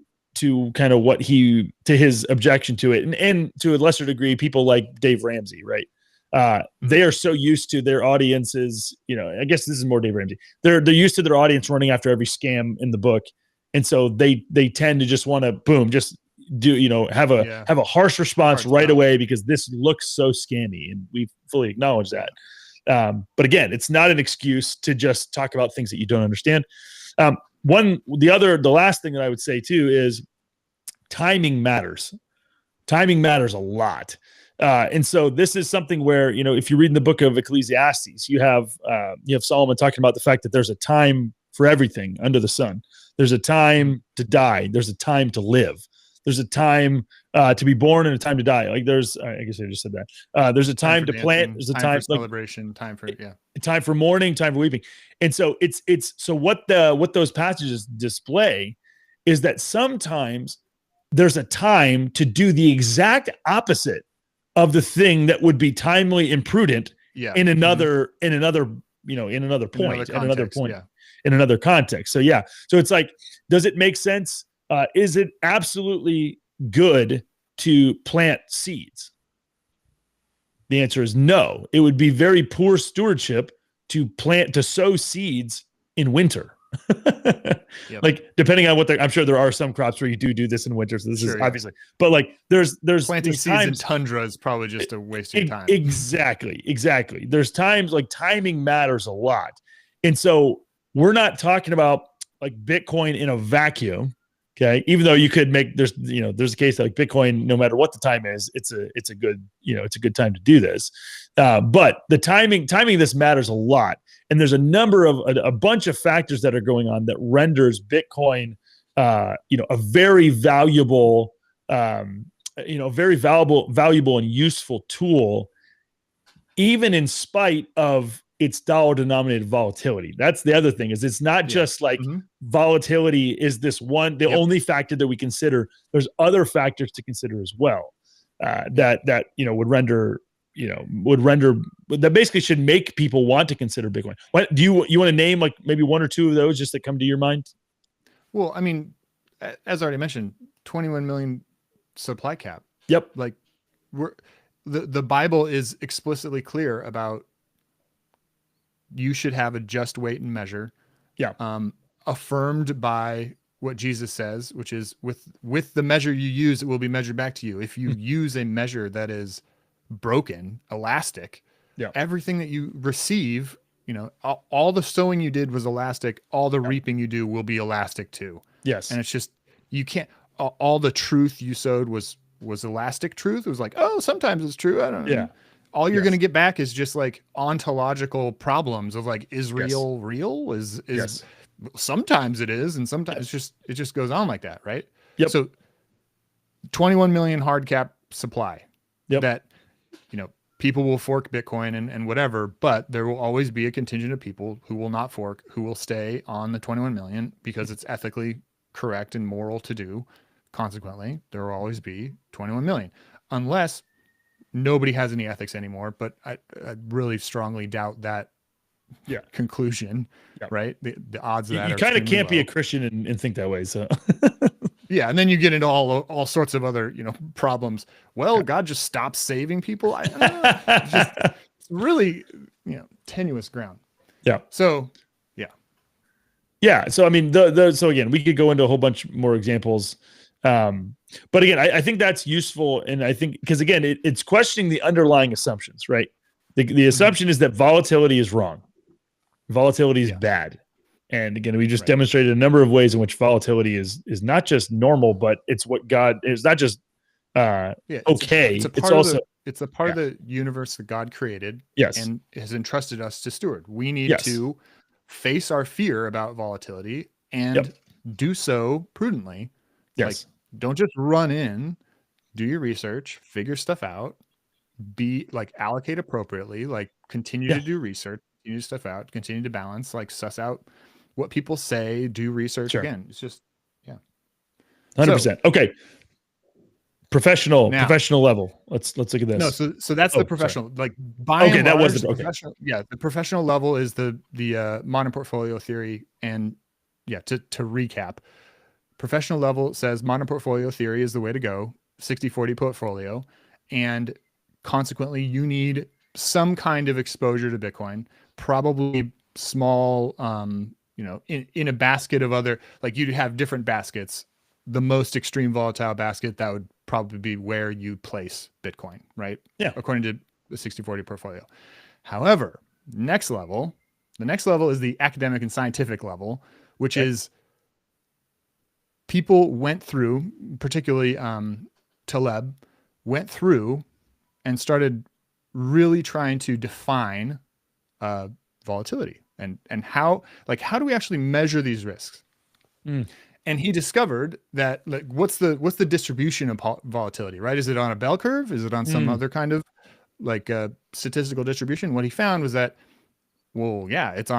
kind of to his objection to it. And to a lesser degree, people like Dave Ramsey, right? They are so used to their audiences, I guess this is more Dave Ramsey. They're used to their audience running after every scam in the book. And so they tend to just want to just do, have a harsh response right away because this looks so scammy, and we fully acknowledge that. But again, it's not an excuse to just talk about things that you don't understand. The last thing that I would say too is timing matters. Timing matters a lot. And so this is something where, if you read in the book of Ecclesiastes, you have Solomon talking about the fact that there's a time for everything under the sun. There's a time to die. There's a time to live. There's a time to be born and a time to die. Like I guess I just said that. There's a time to plant. There's a time for celebration, time for mourning, time for weeping. And so so what those passages display is that sometimes there's a time to do the exact opposite of the thing that would be timely and prudent in another point, in another context. So so it's like, does it make sense? Is it absolutely good to plant seeds? The answer is no. It would be very poor stewardship to sow seeds in winter. Like depending on I'm sure there are some crops where you do this in winter. So this is obviously, but like there's planting seeds in tundra is probably just a waste of time. Exactly. There's times like timing matters a lot. And so we're not talking about like Bitcoin in a vacuum. Okay. Even though you could make, there's a case that like Bitcoin, no matter what the time is, it's a good time to do this. But the timing of this matters a lot. And there's a bunch of factors that are going on that renders Bitcoin, a very valuable, valuable and useful tool, even in spite of its dollar denominated volatility. That's the other thing, is it's not just like volatility is the only factor that we consider. There's other factors to consider as well, that would render that basically should make people want to consider Bitcoin. What do you want to name, like maybe one or two of those just that come to your mind? Well, I mean, as already mentioned, 21 million supply cap. Yep. Like the Bible is explicitly clear about you should have a just weight and measure. Yeah. Affirmed by what Jesus says, which is with the measure you use, it will be measured back to you. If you use a measure that is broken, elastic, everything that you receive, all the sowing you did was elastic. All the reaping you do will be elastic too. Yes. And it's just, you can't, all the truth you sowed was elastic truth. It was like, oh, sometimes it's true. I don't know. Yeah. All you're going to get back is just like ontological problems of like, is real real? Is sometimes it is. And sometimes it just goes on like that. Right. Yep. So 21 million hard cap supply that, people will fork Bitcoin and whatever, but there will always be a contingent of people who will not fork, who will stay on the 21 million because it's ethically correct and moral to do. Consequently, there will always be 21 million unless nobody has any ethics anymore. But I really strongly doubt that conclusion, right? The odds of that you kind of can't be a Christian and think that way. So yeah, and then you get into all sorts of other problems. Well, God just stops saving people. I don't know. It's really tenuous ground. Yeah. So yeah. So I mean, so again, we could go into a whole bunch more examples. But again, I think that's useful, and I think because again, it's questioning the underlying assumptions, right? The assumption is that volatility is wrong. volatility is Yes. bad. And again, we just Right. demonstrated a number of ways in which volatility is not just normal, but it's what God is, not just Yeah, okay. it's a It's part of also it's a part yeah. of the universe that God created Yes. and has entrusted us to steward. We need Yes. to face our fear about volatility and Yep. do so prudently. Like, Yes. don't just run in, do your research, figure stuff out, be like allocate appropriately, like continue Yeah. to do research, continue stuff out, continue to balance, like suss out what people say, do research. Sure. Again, it's just, yeah. 100%. Okay. Now, Professional level. Let's look at no, this. so that's the Sorry. professional. Like by Okay, and that was large, the okay. professional. Yeah, the professional level is the modern portfolio theory. And yeah, to recap, professional level says modern portfolio theory is the way to go. 60-40 portfolio, and consequently, you need some kind of exposure to Bitcoin, probably small. In a basket of other, like you'd have different baskets. The most extreme volatile basket, that would probably be where you place Bitcoin, right? Yeah. According to the 60-40 portfolio. However, the next level is the academic and scientific level, which is people went through, particularly Taleb, went through and started really trying to define volatility and how do we actually measure these risks? And he discovered that, like, what's the distribution of volatility, right? Is it on a bell curve? Is it on some other kind of like statistical distribution? What he found was that, well, yeah, it's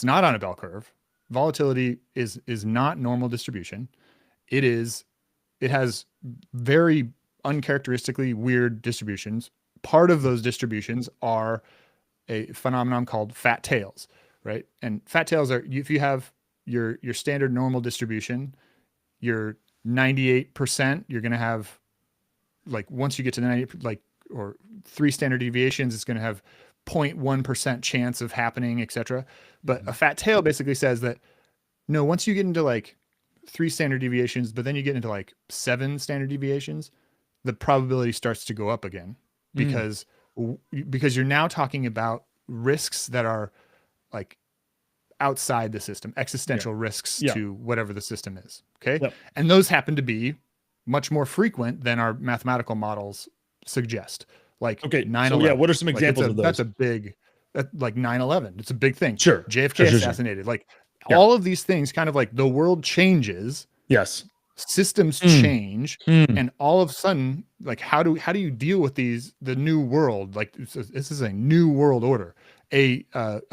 not on a bell curve. Volatility is not normal distribution. It has very uncharacteristically weird distributions. Part of those distributions are a phenomenon called fat tails, right? And fat tails are, if you have your standard normal distribution, your 98%, you're going to have, like, once you get to 90, like, or 3 standard deviations, it's going to have 0.1% chance of happening, etc. But a fat tail basically says that, no, once you get into like 3 standard deviations, but then you get into like 7 standard deviations, the probability starts to go up again because you're now talking about risks that are like outside the system, existential risks to whatever the system is. Okay. Yep. And those happen to be much more frequent than our mathematical models suggest. Like 9/11. So yeah, what are some examples of those? That's a big, like 9/11. It's a big thing. Sure. JFK assassinated. Like all of these things, kind of like the world changes. Yes. Systems change, and all of a sudden, like how do you deal with the new world? Like this is a new world order. A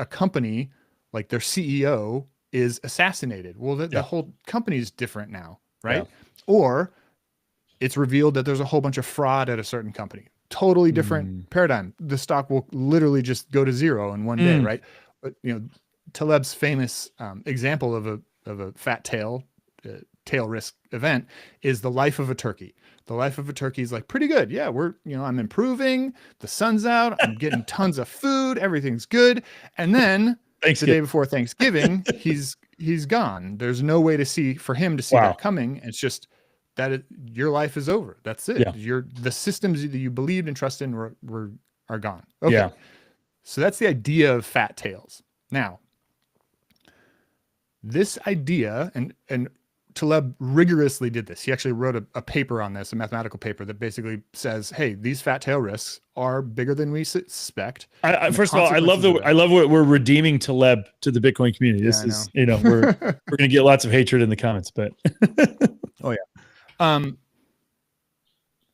company, like their CEO is assassinated. Well, the whole company is different now, right? Yeah. Or it's revealed that there's a whole bunch of fraud at a certain company. Totally different paradigm. The stock will literally just go to zero in one day, right? But Taleb's famous example of a fat tail risk event is the life of a turkey. The life of a turkey is like pretty good. Yeah, I'm improving. The sun's out. I'm getting tons of food. Everything's good. And then the day before Thanksgiving, he's gone. There's no way for him to see that coming. It's just that your life is over. That's it. Yeah. The systems that you believed and trusted in are gone. Okay. Yeah. So that's the idea of fat tails. Now, this idea, and Taleb rigorously did this. He actually wrote a paper on this, a mathematical paper that basically says, "Hey, these fat tail risks are bigger than we suspect." First of all, I love what we're redeeming Taleb to the Bitcoin community. This is, we're going to get lots of hatred in the comments, but oh yeah.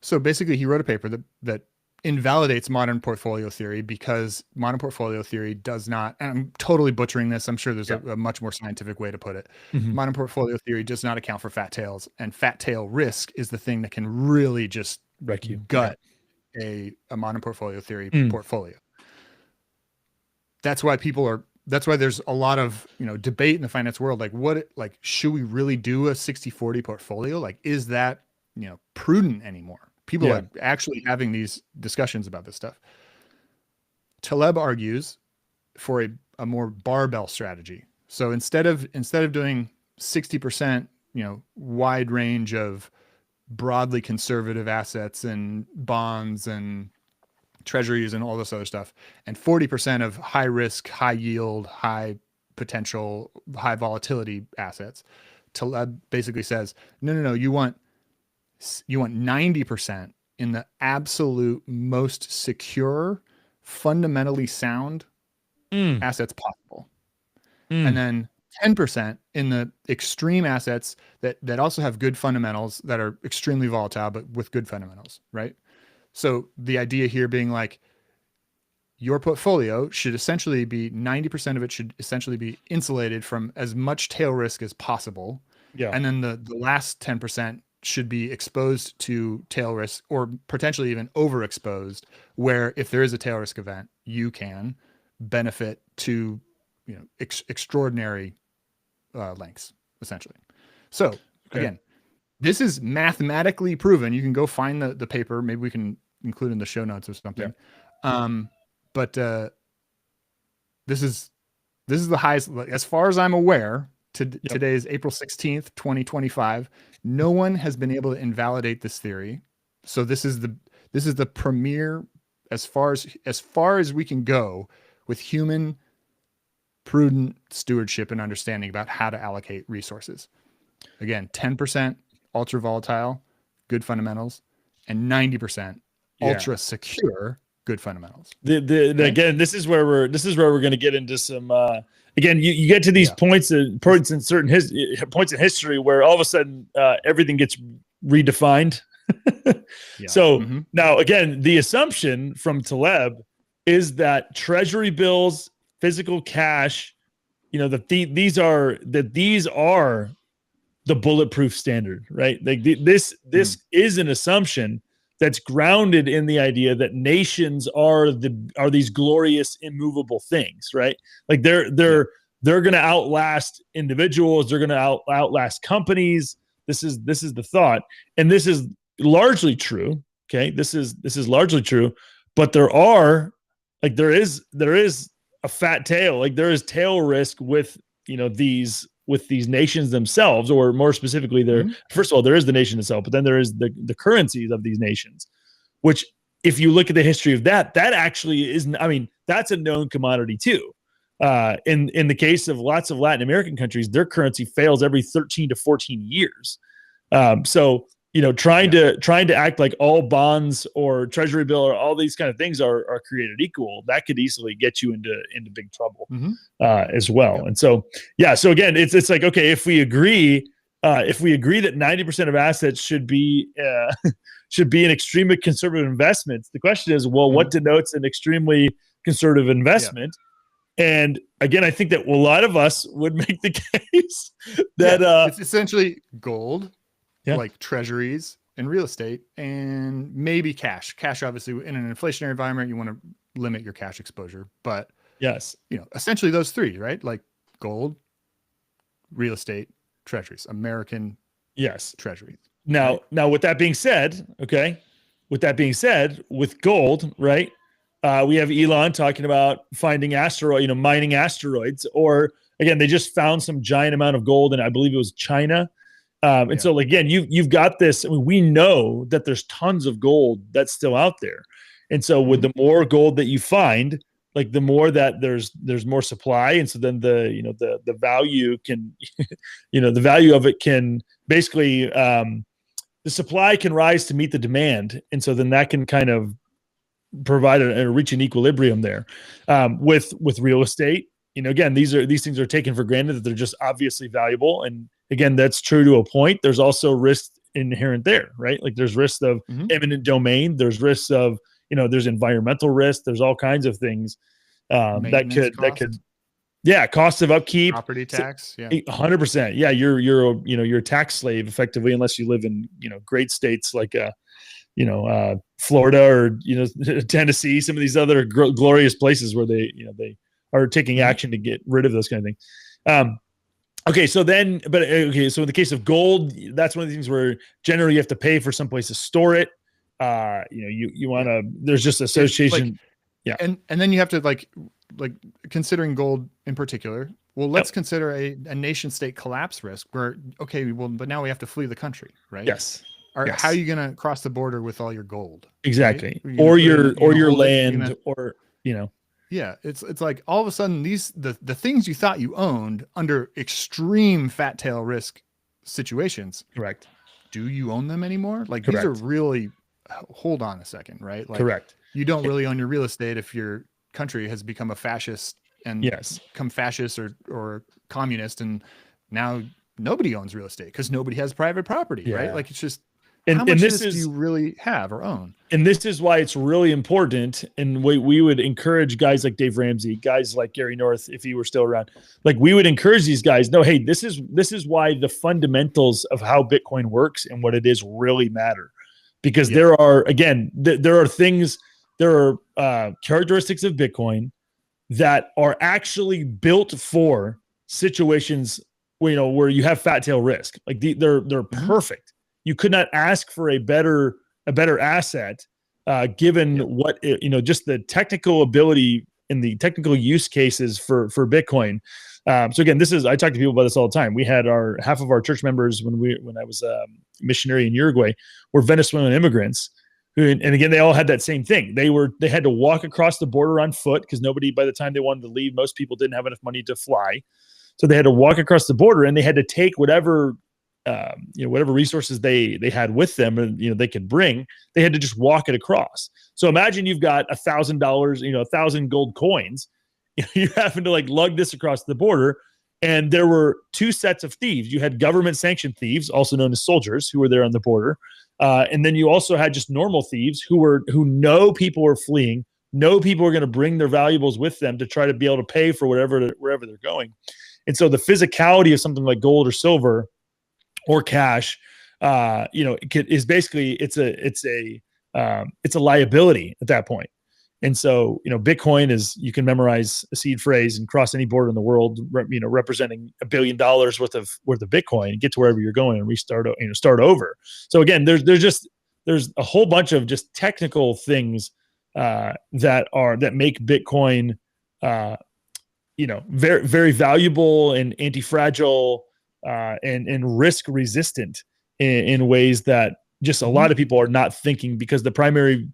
So basically, he wrote a paper that invalidates modern portfolio theory because modern portfolio theory does not, and I'm totally butchering this. I'm sure there's a much more scientific way to put it. Modern portfolio theory does not account for fat tails, and fat tail risk is the thing that can really just wreck you, gut a modern portfolio theory portfolio. That's why there's a lot of, debate in the finance world. Like, should we really do a 60-40 portfolio? Like, is that, prudent anymore? People are actually having these discussions about this stuff. Taleb argues for a more barbell strategy. So instead of doing 60%, wide range of broadly conservative assets and bonds and treasuries and all this other stuff, and 40% of high risk, high yield, high potential, high volatility assets. Taleb basically says, no, you want 90% in the absolute most secure, fundamentally sound assets possible. And then 10% in the extreme assets that also have good fundamentals, that are extremely volatile, but with good fundamentals, right? So the idea here being like, your portfolio should essentially be 90% of it should essentially be insulated from as much tail risk as possible. Yeah. And then the last 10% should be exposed to tail risk, or potentially even overexposed, where if there is a tail risk event, you can benefit to, extraordinary lengths, essentially. So again, this is mathematically proven. You can go find the paper. Maybe we can include in the show notes or something. Yeah. But this is the highest, as far as I'm aware. Today is April 16th, 2025. No one has been able to invalidate this theory. So this is the premier, as far as we can go with human prudent stewardship and understanding about how to allocate resources. Again, 10% ultra volatile, good fundamentals, and 90% ultra secure, good fundamentals. Again, this is where we're going to get into some. Again, you get to these points in certain points in history where all of a sudden everything gets redefined. So now, again, the assumption from Taleb is that treasury bills, physical cash, these are the bulletproof standard, right? Like this is an assumption that's grounded in the idea that nations are these glorious, immovable things, right? Like they're going to outlast individuals. They're going to outlast companies. This is the thought, and this is largely true. Okay, this is largely true, but there is a fat tail. Like there is tail risk with these nations themselves, or more specifically, first of all, there is the nation itself, but then there is the currencies of these nations, which, if you look at the history of that actually isn't, that's a known commodity too. In the case of lots of Latin American countries, their currency fails every 13 to 14 years. So, trying to act like all bonds or treasury bill or all these kind of things are created equal, that could easily get you into big trouble as well. And so, so again, it's like, okay, if we agree that 90% of assets should be in extremely conservative investments, the question is, well, what denotes an extremely conservative investment? And again, I think that a lot of us would make the case that it's essentially gold, like treasuries and real estate, and maybe cash. Cash, obviously, in an inflationary environment, you want to limit your cash exposure. But essentially those three, right? Like gold, real estate, treasuries, American treasuries. Now, with that being said, with gold, right? We have Elon talking about finding mining asteroids, or again, they just found some giant amount of gold, and I believe it was China. And so again, you've got this. We know that there's tons of gold that's still out there, and so with the more gold that you find, like the more that there's more supply, and so then the value can, the value of it can basically the supply can rise to meet the demand, and so then that can kind of provide reach an equilibrium there. With real estate, again, these things are taken for granted that they're just obviously valuable, and again, that's true to a point. There's also risk inherent there, right? Like there's risks of eminent domain. There's risks of, there's environmental risk. There's all kinds of things that could, cost of upkeep, property tax, 100%. Yeah, you're a tax slave effectively, unless you live in great states like Florida or Tennessee, some of these other glorious places where they are taking action to get rid of those kind of things. So in the case of gold, that's one of the things where generally you have to pay for some place to store it. You want to, there's just association. And then you have to like considering gold in particular. Well, let's consider a nation state collapse risk where, but now we have to flee the country, right? Yes. how are you going to cross the border with all your gold? Exactly. Right? Or your land, or, Yeah, it's like all of a sudden the things you thought you owned under extreme fat tail risk situations. Correct. Do you own them anymore? Like Correct. these are really, hold on a second, right? Like Correct. you don't really own your real estate if your country has become a fascist and become fascist or communist, and now nobody owns real estate because nobody has private property, right? Like it's just, how much of this do you really have or own? And this is why it's really important. And we would encourage guys like Dave Ramsey, guys like Gary North, if he were still around, like we would encourage these guys, no, hey, this is why the fundamentals of how Bitcoin works and what it is really matter. Because there are, again, there are things, there are characteristics of Bitcoin that are actually built for situations where, where you have fat tail risk. Like they're perfect. You could not ask for a better asset, given what just the technical ability and the technical use cases for Bitcoin. So again, I talk to people about this all the time. We had half of our church members when I was a missionary in Uruguay were Venezuelan immigrants, and again they all had that same thing. They had to walk across the border on foot because nobody, by the time they wanted to leave, most people didn't have enough money to fly, so they had to walk across the border, and they had to take whatever resources they had with them, and they could bring. They had to just walk it across. So imagine you've got $1,000, 1,000 gold coins. You're having to lug this across the border. And there were two sets of thieves. You had government sanctioned thieves, also known as soldiers, who were there on the border. And then you also had just normal thieves who know people were fleeing, know people were going to bring their valuables with them to try to be able to pay for wherever they're going. And so the physicality of something like gold or silver or cash, is basically it's a liability at that point. And so, Bitcoin is, you can memorize a seed phrase and cross any border in the world, representing $1 billion worth of Bitcoin, and get to wherever you're going and start over. So again, there's a whole bunch of just technical things that make Bitcoin, very, very valuable and anti-fragile, and risk resistant in ways that just a lot of people are not thinking, because the primary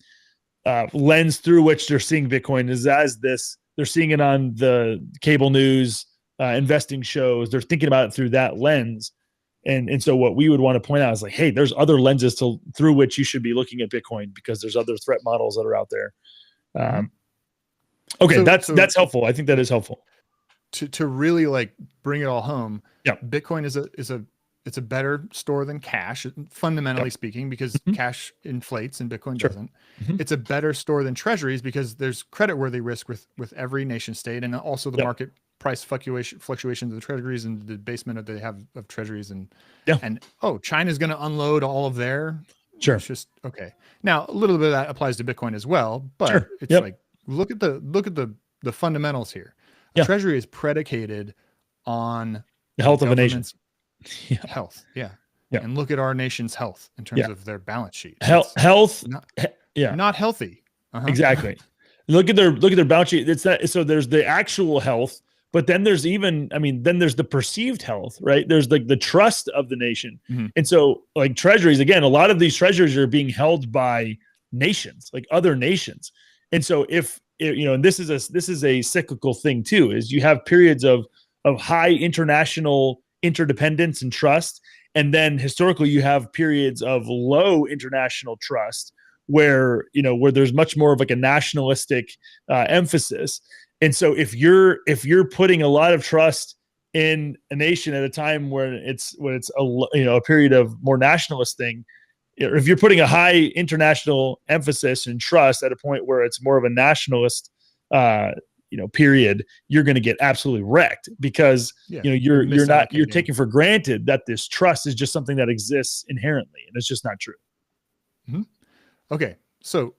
lens through which they're seeing Bitcoin is as this. They're seeing it on the cable news, investing shows. They're thinking about it through that lens. And so what we would want to point out is like, hey, there's other lenses through which you should be looking at Bitcoin, because there's other threat models that are out there. Okay, that's helpful. I think that is helpful. To really bring it all home. Yeah. Bitcoin it's a better store than cash, fundamentally speaking, because cash inflates and Bitcoin doesn't. It's a better store than treasuries because there's creditworthy risk with every nation state, and also the market price fluctuations of the treasuries and the debasement that they have of treasuries, and China's going to unload all of their. Sure. It's just okay. Now a little bit of that applies to Bitcoin as well, but it's look at the fundamentals here. A treasury is predicated on the health of a nation. Health, and look at our nation's health in terms of their balance sheet. Health, not healthy. Exactly. Look at their balance sheet. It's that. So there's the actual health, but then there's there's the perceived health, right? There's the trust of the nation, and so treasuries. Again, a lot of these treasuries are being held by nations, like other nations, and so and this is a cyclical thing too. Is you have periods of high international interdependence and trust, and then historically you have periods of low international trust where there's much more of a nationalistic emphasis. And so if you're putting a lot of trust in a nation at a time when it's a period of more nationalist thing, or if you're putting a high international emphasis and trust at a point where it's more of a nationalist period, you're going to get absolutely wrecked, because you're taking for granted that this trust is just something that exists inherently, and it's just not true. Okay, so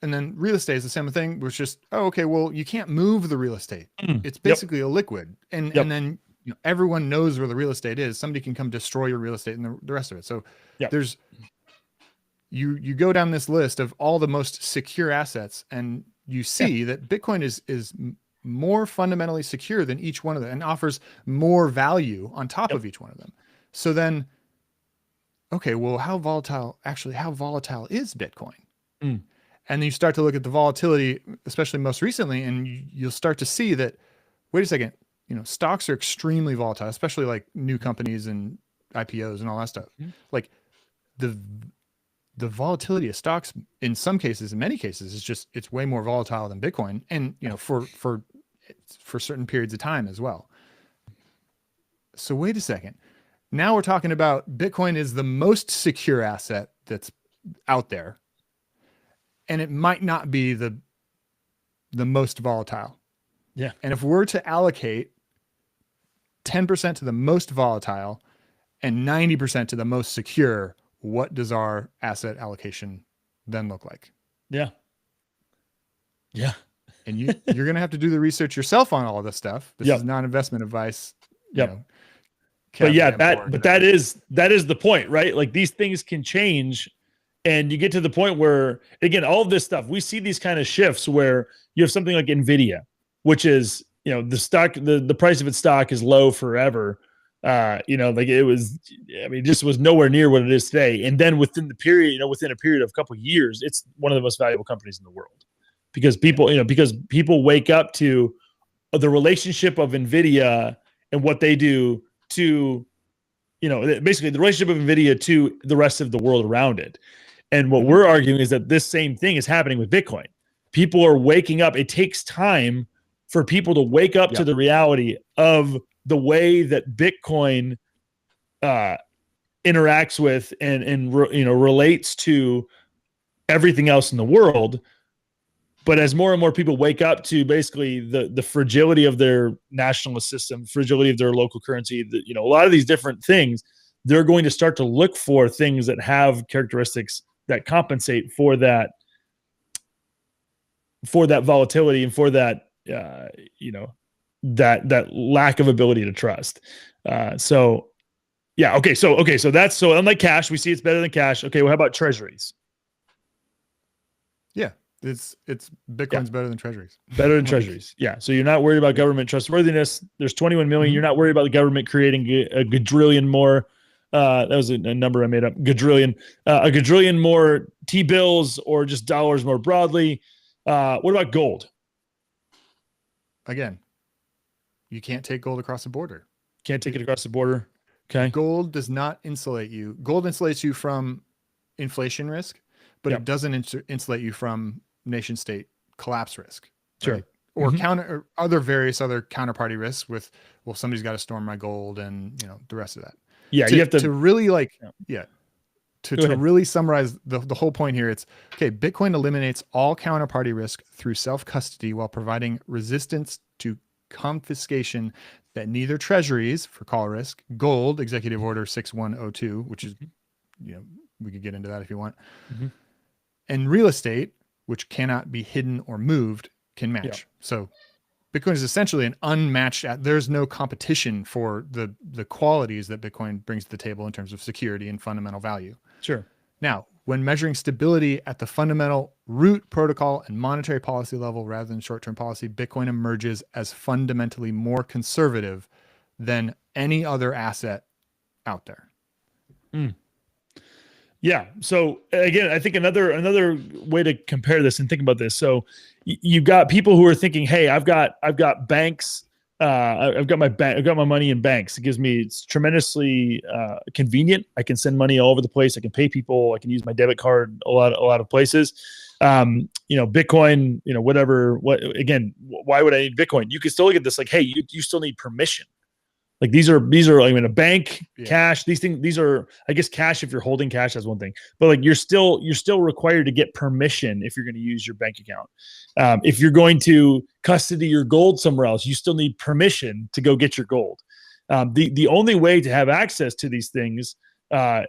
and then real estate is the same thing. Was just well, you can't move the real estate. It's basically a liquid, and then everyone knows where the real estate is. Somebody can come destroy your real estate and the rest of it. So there's you go down this list of all the most secure assets, and you see that Bitcoin is more fundamentally secure than each one of them, and offers more value on top of each one of them. So then okay, well, how volatile is Bitcoin? Mm. And then you start to look at the volatility, especially most recently, and you'll start to see that, wait a second, stocks are extremely volatile, especially like new companies and IPOs and all that stuff. Mhm. Like the volatility of stocks in some cases, in many cases, it's way more volatile than Bitcoin. And, for certain periods of time as well. So wait a second. Now we're talking about Bitcoin is the most secure asset that's out there. And it might not be the most volatile. Yeah. And if we're to allocate 10% to the most volatile and 90% to the most secure, what does our asset allocation then look like? Yeah. Yeah. And you're going to have to do the research yourself on all of this stuff. This is not investment advice. Yep. But yeah, that is the point, right? Like these things can change. And you get to the point where, again, all of this stuff, we see these kind of shifts where you have something like NVIDIA, which is, the stock, the price of its stock is low forever. Like it was, it just was nowhere near what it is today. And then within a period of a couple of years, it's one of the most valuable companies in the world because people wake up to the relationship of NVIDIA and what they do to, basically the relationship of NVIDIA to the rest of the world around it. And what we're arguing is that this same thing is happening with Bitcoin. People are waking up. It takes time for people to wake up to the reality of the way that Bitcoin interacts with and relates to everything else in the world. But as more and more people wake up to basically the fragility of their nationalist system, fragility of their local currency, a lot of these different things, they're going to start to look for things that have characteristics that compensate for that volatility and for that that lack of ability to trust. So unlike cash, we see it's better than cash. Okay, well, how about treasuries? Yeah, it's Bitcoin's better than treasuries. Better than treasuries. Yeah. So you're not worried about government trustworthiness. There's 21 million. You're not worried about the government creating a quadrillion more. That was a number I made up. A quadrillion more T-bills or just dollars more broadly. What about gold? Again, you can't take gold across the border. Can't take it across the border. Okay. Gold does not insulate you. Gold insulates you from inflation risk, but it doesn't insulate you from nation state collapse risk. Sure. Right? Or various other counterparty risks with, well, somebody's got to storm my gold and the rest of that. Yeah, you have to really to really summarize the whole point here. It's okay. Bitcoin eliminates all counterparty risk through self-custody while providing resistance to confiscation that neither treasuries for call risk, gold, Executive Order 6102, which is, we could get into that if you want, and real estate, which cannot be hidden or moved, can match. Yeah. So Bitcoin is essentially an unmatched. There's no competition for the qualities that Bitcoin brings to the table in terms of security and fundamental value. Sure. Now, when measuring stability at the fundamental root protocol and monetary policy level rather than short-term policy, Bitcoin emerges as fundamentally more conservative than any other asset out there. Mm. Yeah. So again, I think another way to compare this and think about this. So you've got people who are thinking, "Hey, I've got banks. I've got my money in banks. It's tremendously convenient. I can send money all over the place. I can pay people. I can use my debit card a lot of places. Bitcoin. Again, why would I need Bitcoin? You can still look at this like, hey, you still need permission. Like these are a bank, cash, these are, I guess cash, if you're holding cash, that's one thing, but like you're still required to get permission if you're going to use your bank account. If you're going to custody your gold somewhere else, you still need permission to go get your gold. The only way to have access to these things, to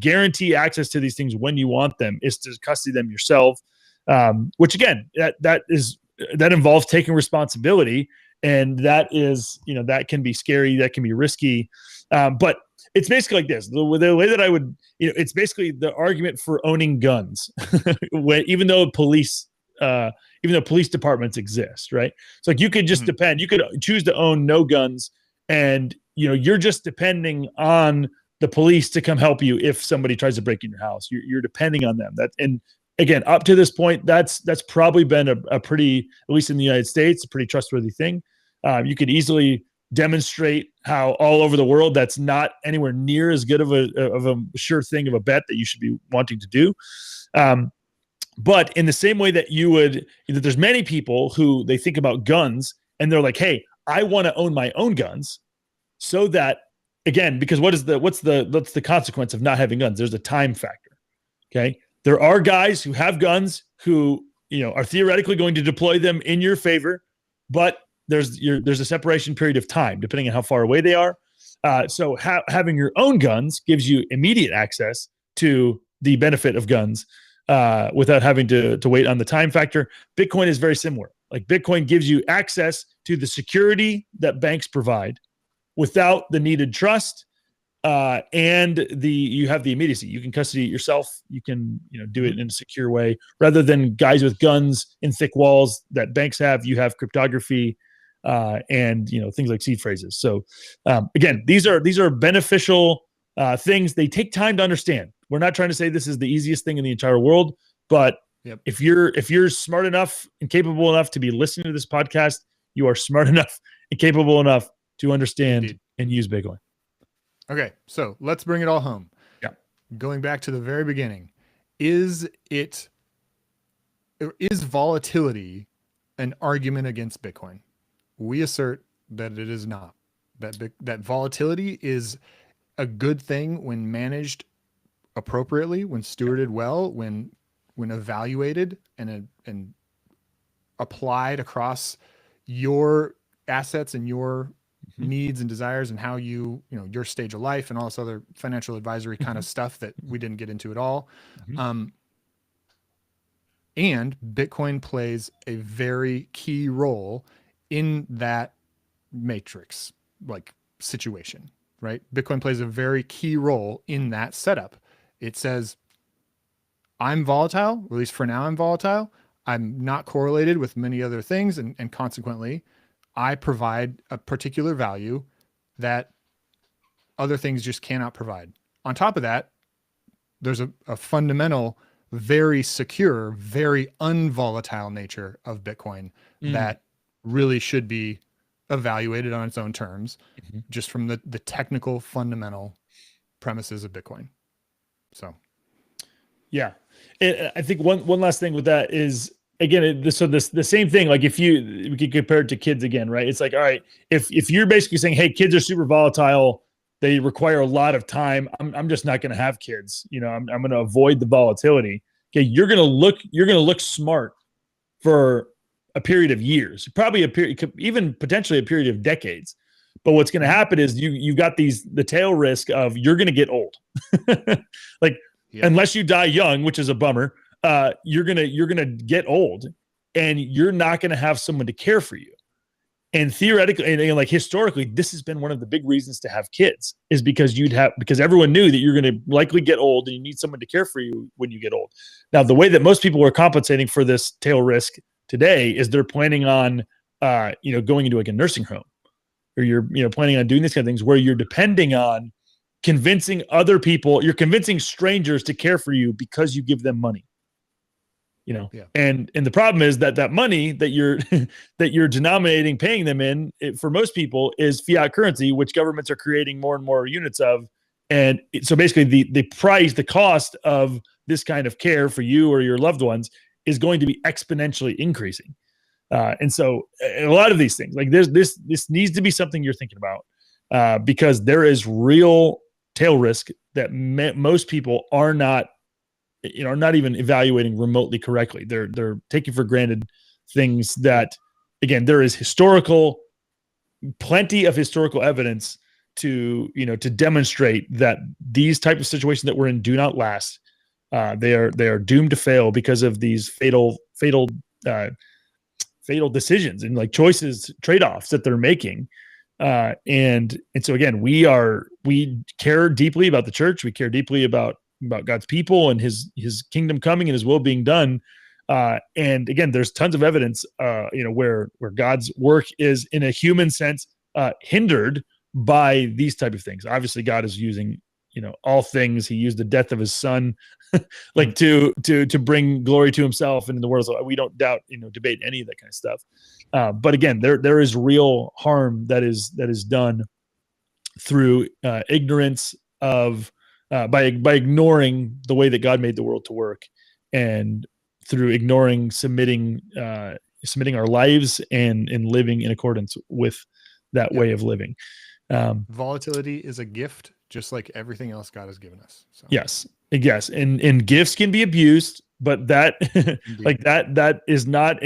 guarantee access to these things when you want them, is to custody them yourself. Which again, that involves taking responsibility. And that is, that can be scary, that can be risky. But it's basically like this. The way that I would, it's basically the argument for owning guns, even though police departments exist, right? So like you could just you could choose to own no guns, and you're just depending on the police to come help you if somebody tries to break in your house. You're depending on them. And again, up to this point, that's probably been a pretty, at least in the United States, a pretty trustworthy thing. You could easily demonstrate how all over the world that's not anywhere near as good of a sure thing of a bet that you should be wanting to do. But in the same way that there's many people who they think about guns and they're like, hey, I want to own my own guns, so that, again, because what's the consequence of not having guns? There's a time factor. Okay. There are guys who have guns who, are theoretically going to deploy them in your favor, but there's a separation period of time depending on how far away they are. So having your own guns gives you immediate access to the benefit of guns without having to wait on the time factor. Bitcoin is very similar. Like, Bitcoin gives you access to the security that banks provide without the needed trust, and you have the immediacy. You can custody it yourself. You can do it in a secure way, rather than guys with guns in thick walls that banks have. You have cryptography and things like seed phrases. So again, these are beneficial things. They take time to understand. We're not trying to say this is the easiest thing in the entire world, but if you're smart enough and capable enough to be listening to this podcast, you are smart enough and capable enough to understand and use Bitcoin. Okay, so let's bring it all home. Yeah. Going back to the very beginning, is volatility an argument against Bitcoin? We assert that it is not. That volatility is a good thing when managed appropriately, when stewarded well, when evaluated and applied across your assets and your needs and desires, and how your stage of life and all this other financial advisory kind of stuff that we didn't get into at all. And Bitcoin plays a very key role in that matrix situation, right? Bitcoin plays a very key role in that setup. It says, I'm volatile, or at least for now I'm volatile. I'm not correlated with many other things, and consequently, I provide a particular value that other things just cannot provide. On top of that, there's a fundamental, very secure, very unvolatile nature of Bitcoin that really should be evaluated on its own terms, just from the technical fundamental premises of Bitcoin. So, yeah. I think one last thing with that is, again, the same thing. Like, we could compare it to kids again, right? It's like, all right, if you're basically saying, hey, kids are super volatile, they require a lot of time, I'm just not going to have kids. I'm going to avoid the volatility. Okay, you're going to look smart for a period of years, probably even potentially a period of decades. But what's going to happen is you've got the tail risk of you're going to get old. Unless you die young, which is a bummer, you're gonna get old, and you're not gonna have someone to care for you. And theoretically, and like historically, this has been one of the big reasons to have kids, is because everyone knew that you're gonna likely get old, and you need someone to care for you when you get old. Now, the way that most people are compensating for this tail risk today is they're planning on going into like a nursing home, or you're planning on doing these kind of things where you're depending on convincing other people, you're convincing strangers to care for you because you give them money. And the problem is that money that you're denominating, paying them in, for most people, is fiat currency, which governments are creating more and more units of. And so basically the cost of this kind of care for you or your loved ones is going to be exponentially increasing. And so a lot of these things, like this needs to be something you're thinking about, because there is real tail risk that most people are not even evaluating remotely correctly. They're taking for granted things that, again, there is plenty of historical evidence to demonstrate that these type of situations that we're in do not last. They are doomed to fail because of these fatal decisions and like choices, trade-offs that they're making. And so again, we care deeply about the church. We care deeply about God's people and his kingdom coming and his will being done. And again, there's tons of evidence, where God's work is, in a human sense, hindered by these type of things. Obviously, God is using all things. He used the death of his son, like to bring glory to himself and in the world. So we don't doubt, debate any of that kind of stuff. But again, there is real harm that is done through ignorance of by ignoring the way that God made the world to work, and through ignoring submitting our lives and living in accordance with that way of living. Volatility is a gift, just like everything else God has given us. So. Yes, and gifts can be abused, but that that is not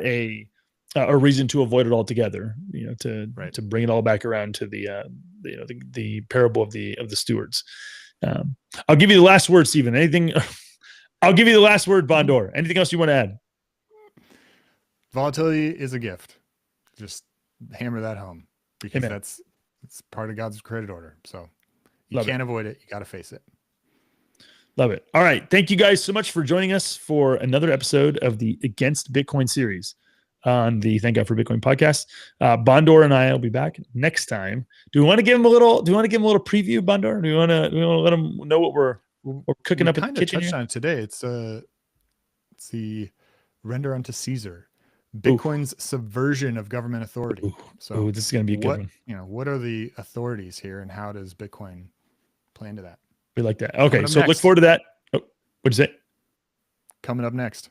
a reason to avoid it altogether. To bring it all back around to the parable of the stewards. I'll give you the last word, Stephen. Anything? I'll give you the last word, Bondor. Anything else you want to add? Volatility is a gift. Just hammer that home, because Amen. it's part of God's created order. So you can't avoid it. You got to face it. Love it. All right. Thank you guys so much for joining us for another episode of the Against Bitcoin series on the Thank God for Bitcoin podcast. Bondor and I will be back next time. Do we want to give him a little preview, Bondor? Do we want to let him know what we're cooking up in the kitchen? Touched on it today. It's the render unto Caesar, Bitcoin's subversion of government authority. So this is going to be a good one. What are the authorities here, and how does Bitcoin play into that? We like that. Okay, so look forward to that. Oh, what'd you say? Coming up next.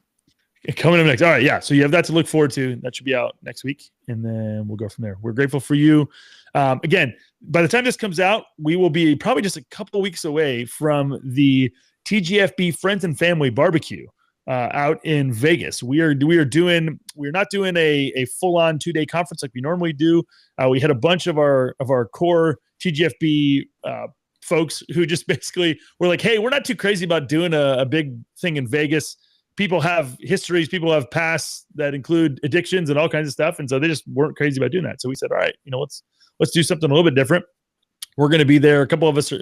All right, yeah. So you have that to look forward to. That should be out next week, and then we'll go from there. We're grateful for you. Again, by the time this comes out, we will be probably just a couple of weeks away from the TGFB Friends and Family Barbecue out in Vegas. We're not doing a full-on 2-day conference like we normally do. We had a bunch of our core TGFB folks who just basically were like, hey, we're not too crazy about doing a big thing in Vegas. People have histories, people have pasts that include addictions and all kinds of stuff. And so they just weren't crazy about doing that. So we said, all right, let's do something a little bit different. We're going to be there. A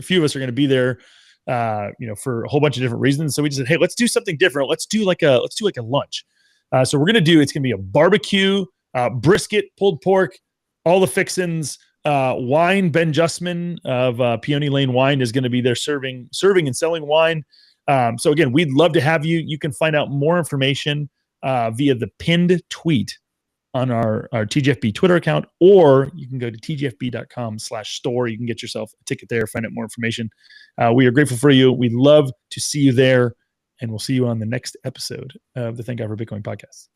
few of us are going to be there, for a whole bunch of different reasons. So we just said, hey, let's do something different. Let's do like a lunch. So it's going to be a barbecue, brisket, pulled pork, all the fixins, wine. Ben Justman of Peony Lane Wine is going to be there serving and selling wine. So again, we'd love to have you. You can find out more information via the pinned tweet on our TGFB Twitter account, or you can go to tgfb.com/store. You can get yourself a ticket there, find out more information. We are grateful for you. We'd love to see you there, and we'll see you on the next episode of the Thank God for Bitcoin podcast.